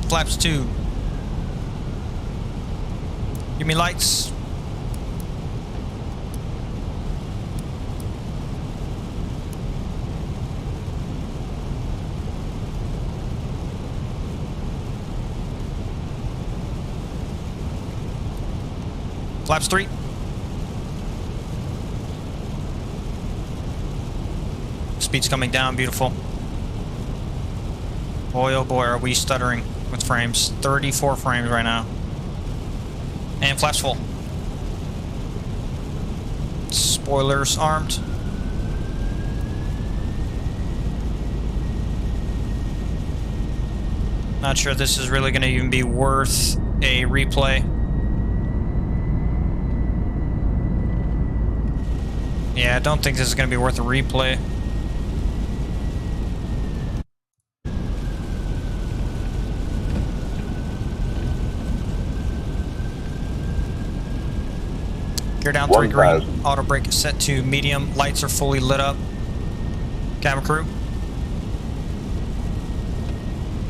Flaps 2. Give me lights. Flaps 3. Speed's coming down, beautiful. Boy, oh boy, are we stuttering with frames. 34 frames right now. And flaps full. Spoilers armed. Not sure if this is really going to even be worth a replay. Yeah, I don't think this is going to be worth a replay. Gear down 3 green. Auto brake is set to medium. Lights are fully lit up. Camera crew.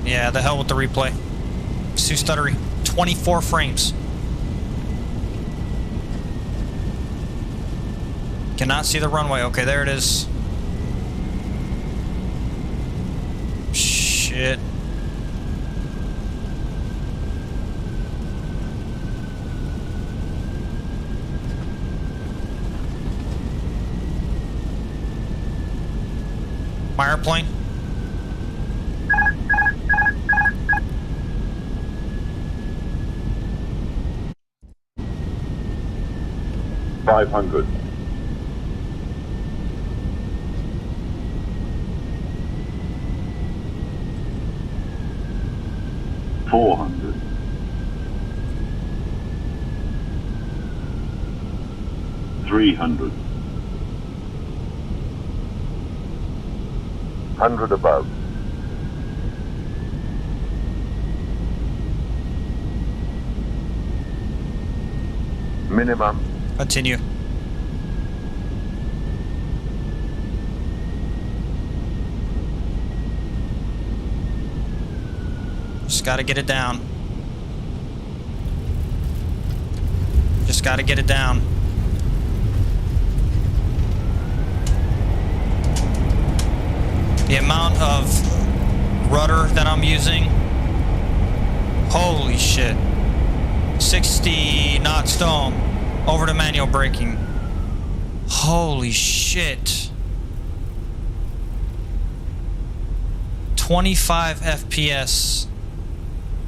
Yeah, the hell with the replay. It's too stuttery. 24 frames. Cannot see the runway. Okay, there it is. Shit. My airplane. $500. 400. 300. 100 above. Minimum. Continue. Just gotta get it down. Just gotta get it down. The amount of rudder that I'm using. Holy shit. 60 knots dome. Over to manual braking. Holy shit. 25 FPS.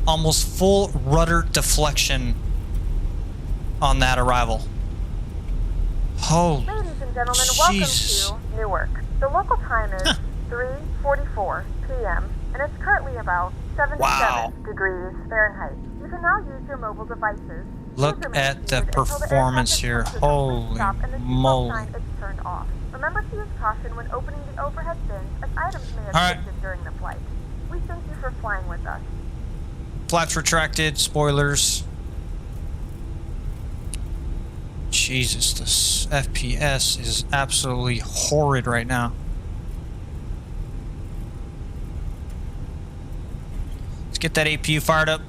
Almost full rudder deflection on that arrival. Holy Ladies and gentlemen, Jesus. welcome to Newark. The local time is 3:44 p.m. and it's currently about 77 degrees Fahrenheit. You can now use your mobile devices. Look at the performance here. Holy moly. Is turned off. Remember to use caution when opening the overhead bins as items may have shifted during the flight. We thank you for flying with us. Flaps retracted, spoilers. Jesus, this FPS is absolutely horrid right now. Let's get that APU fired up.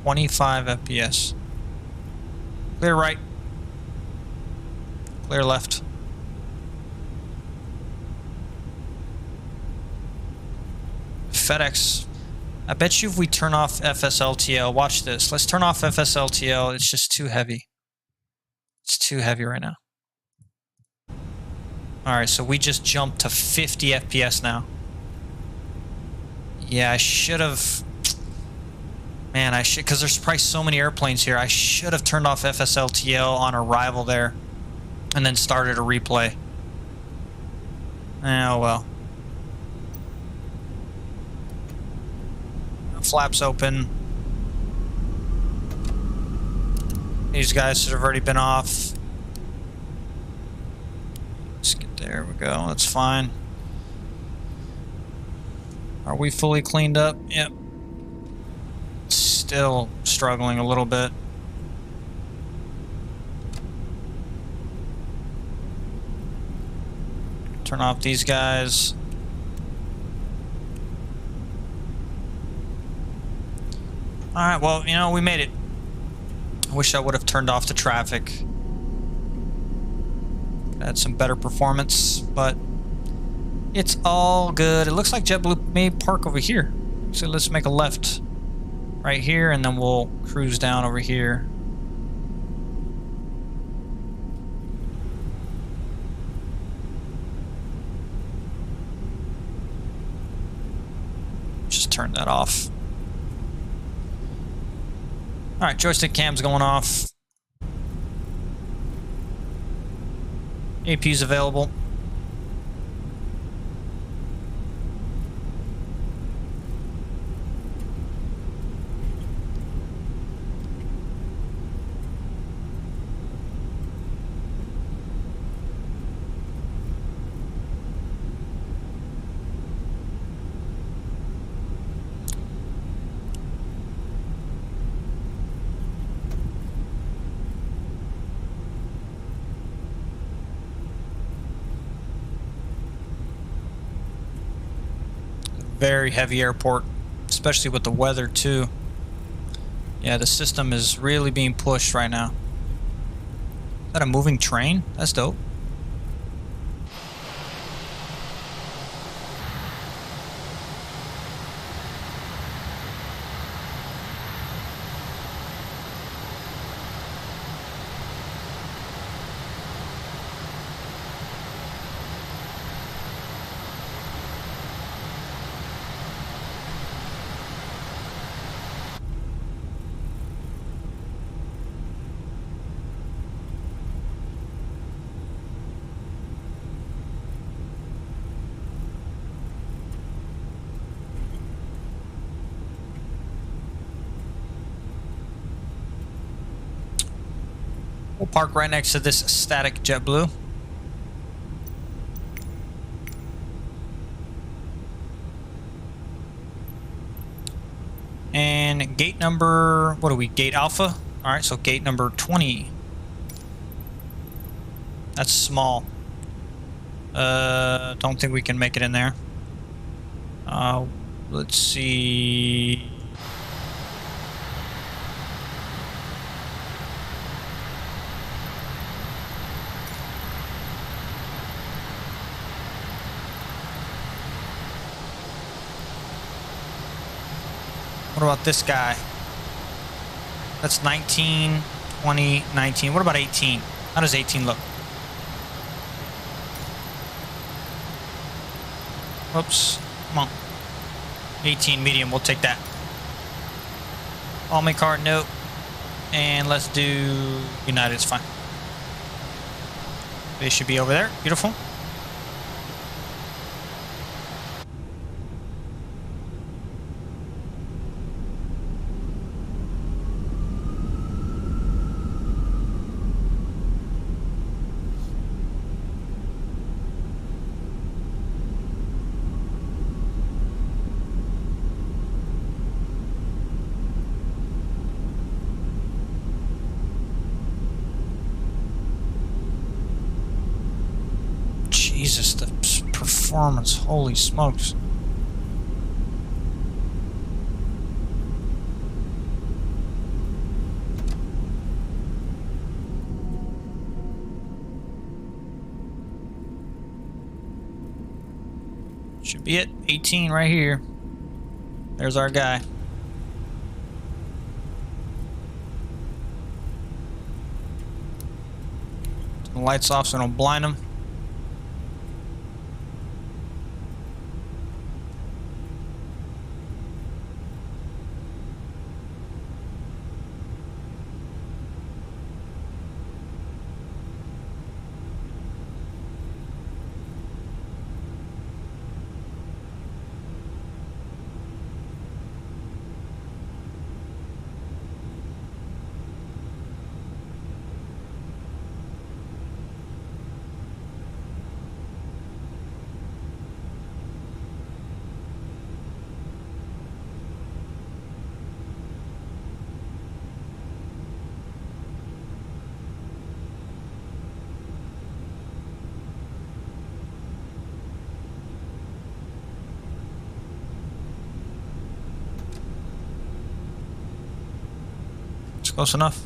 25 FPS. Clear right. Clear left. FedEx. I bet you if we turn off FSLTL, watch this. Let's turn off FSLTL. It's just too heavy. It's too heavy right now. Alright, so we just jumped to 50 FPS now. Yeah, I should have... Man, I should... Because there's probably so many airplanes here. I should have turned off FSLTL on arrival there. And then started a replay. Oh, well. Flaps open. These guys should have already been off. Let's get there we go. That's fine. Are we fully cleaned up? Yep. Still struggling a little bit. Turn off these guys. Alright, well, you know, we made it. I wish I would have turned off the traffic. Had some better performance, but it's all good. It looks like JetBlue may park over here. So let's make a left right here, and then we'll cruise down over here. Just turn that off. All right, joystick cam's going off. AP's available. Very heavy airport, especially with the weather too. Yeah, the system is really being pushed right now. Is that a moving train? That's dope. We'll park right next to this static JetBlue. And gate number, what are we, gate alpha? All right, so gate number 20. That's small. Don't think we can make it in there. Let's see. What about this guy? That's 19, 20, 19. What about 18? How does 18 look? Whoops. Come on. 18 medium. We'll take that. All my card, nope. And let's do United. It's fine. They should be over there. Beautiful. Jesus, the performance, holy smokes. Should be it, 18 right here. There's our guy. Turn the lights off so I don't blind him. Close enough.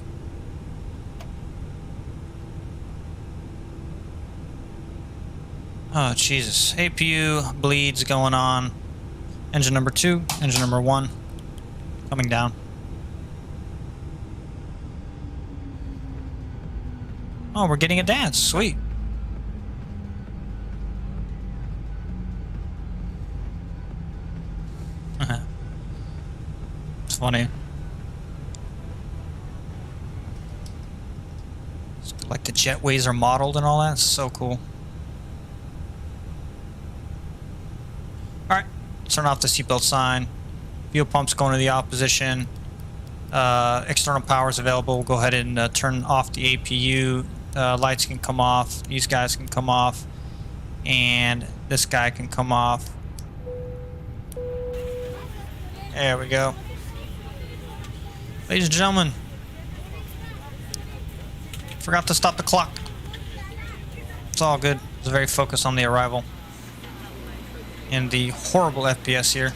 Oh, Jesus. APU bleeds going on. Engine number 2, engine number 1 coming down. Oh, we're getting a dance. Sweet. It's funny. Like the jetways are modeled and all that. It's so cool. Alright, turn off the seatbelt sign. Fuel pump's going to the opposition. External power is available. We'll go ahead and turn off the APU. Lights can come off. These guys can come off. And this guy can come off. There we go. Ladies and gentlemen. Forgot to stop the clock. It's all good. I was very focused on the arrival. And the horrible FPS here.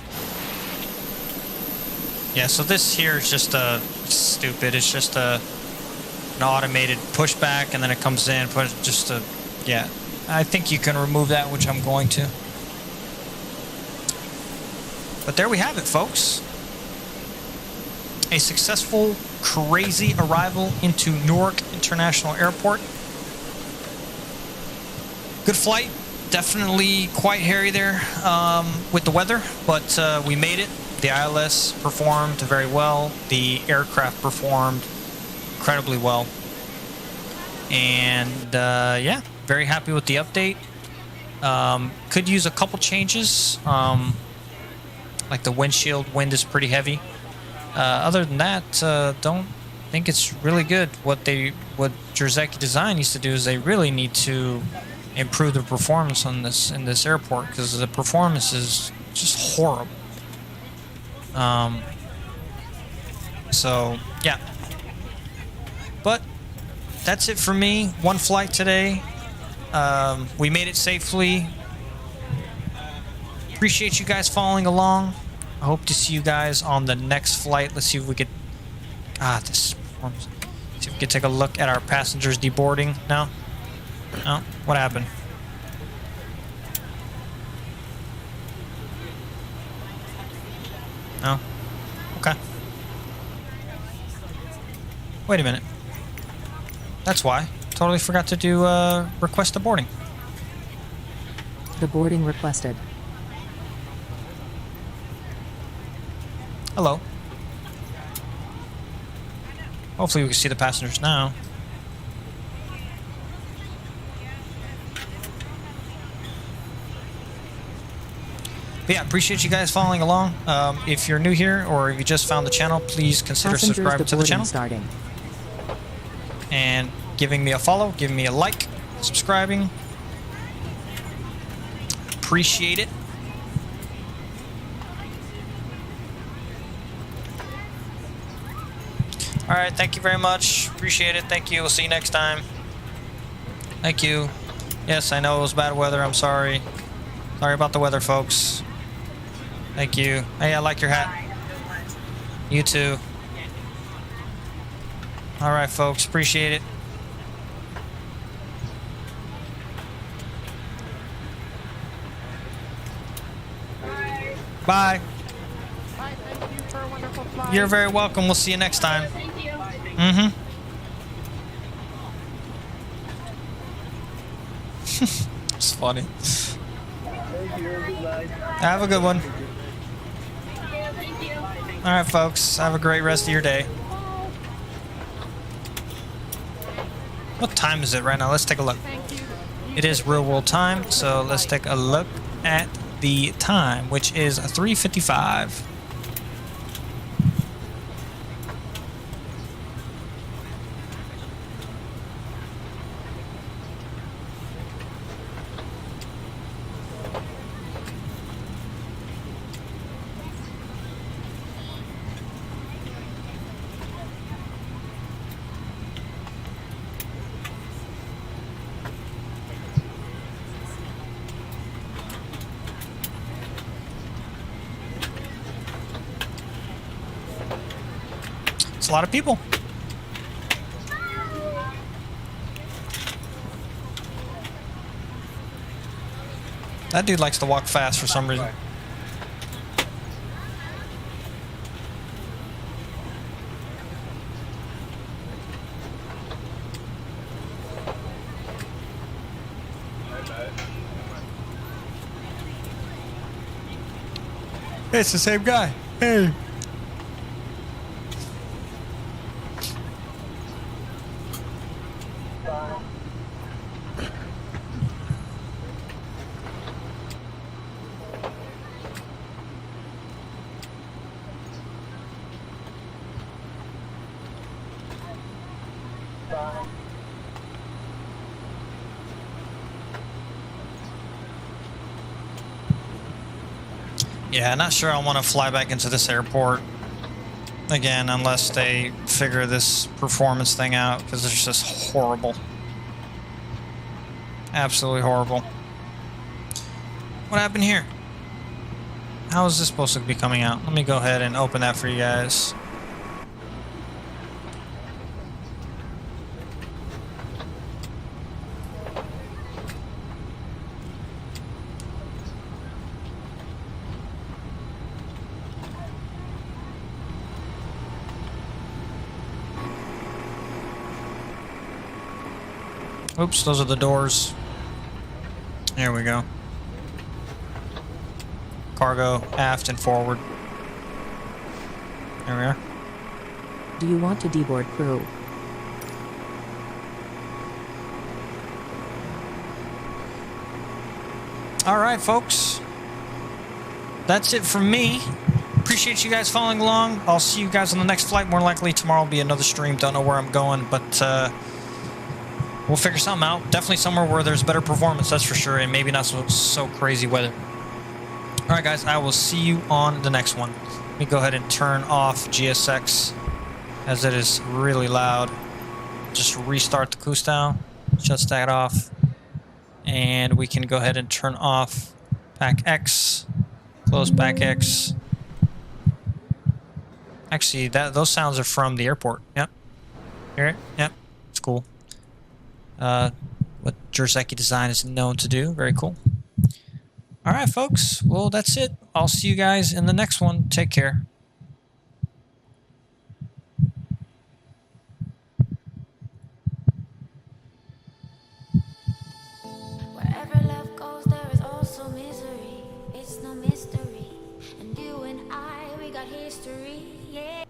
Yeah, so this here is just stupid. It's just an automated pushback, and then it comes in. Yeah. I think you can remove that, which I'm going to. But there we have it, folks. A successful, crazy arrival into Newark International Airport. Good flight. Definitely quite hairy there with the weather, but we made it. The ILS performed very well. The aircraft performed incredibly well. And yeah, very happy with the update. Could use a couple changes. Like the windshield wind is pretty heavy. Other than that, don't think it's really good. What Jersecki Design needs to do is they really need to improve the performance on in this airport, because the performance is just horrible. So yeah, but that's it for me. One flight today. We made it safely. Appreciate you guys following along. I hope to see you guys on the next flight. Let's see if we could this performance. See if we could take a look at our passengers deboarding now. No? What happened? No? Okay. Wait a minute. That's why. Totally forgot to do request a boarding. The boarding requested. Hello. Hopefully we can see the passengers now. But yeah, appreciate you guys following along. If you're new here or if you just found the channel, please consider Passengers subscribing to the channel. Starting. And giving me a follow, giving me a like, subscribing. Appreciate it. Alright, thank you very much. Appreciate it. Thank you. We'll see you next time. Thank you. Yes, I know it was bad weather. I'm sorry. Sorry about the weather, folks. Thank you. Hey, I like your hat. You too. Alright, folks. Appreciate it. Bye. Bye, thank you for a wonderful flight. You're very welcome. We'll see you next time. Thank you. Mm-hmm. It's funny. Have a good one. Thank you. All right, folks. Have a great rest of your day. What time is it right now? Let's take a look. It is real world time, so let's take a look at the time, which is 3:55. It's a lot of people. That dude likes to walk fast for some reason. It's the same guy. Hey. Yeah, not sure I want to fly back into this airport again unless they figure this performance thing out, because it's just horrible. Absolutely horrible. What happened here? How is this supposed to be coming out? Let me go ahead and open that for you guys. Oops, those are the doors. There we go. Cargo, aft, and forward. There we are. Do you want to deboard crew? Alright, folks. That's it from me. Appreciate you guys following along. I'll see you guys on the next flight. More likely tomorrow will be another stream. Don't know where I'm going, but we'll figure something out. Definitely somewhere where there's better performance, that's for sure, and maybe not so crazy weather. Alright guys, I will see you on the next one. Let me go ahead and turn off GSX, as it is really loud. Just restart the cruise down, shuts that off, and we can go ahead and turn off Pack X, close Pack X. Actually, those sounds are from the airport. Yep. Hear it? Yep. It's cool. What Jersey Design is known to do. Very cool. Alright, folks. Well, that's it. I'll see you guys in the next one. Take care. Wherever love goes, there is also misery. It's no mystery. And you and I, we got history. Yeah.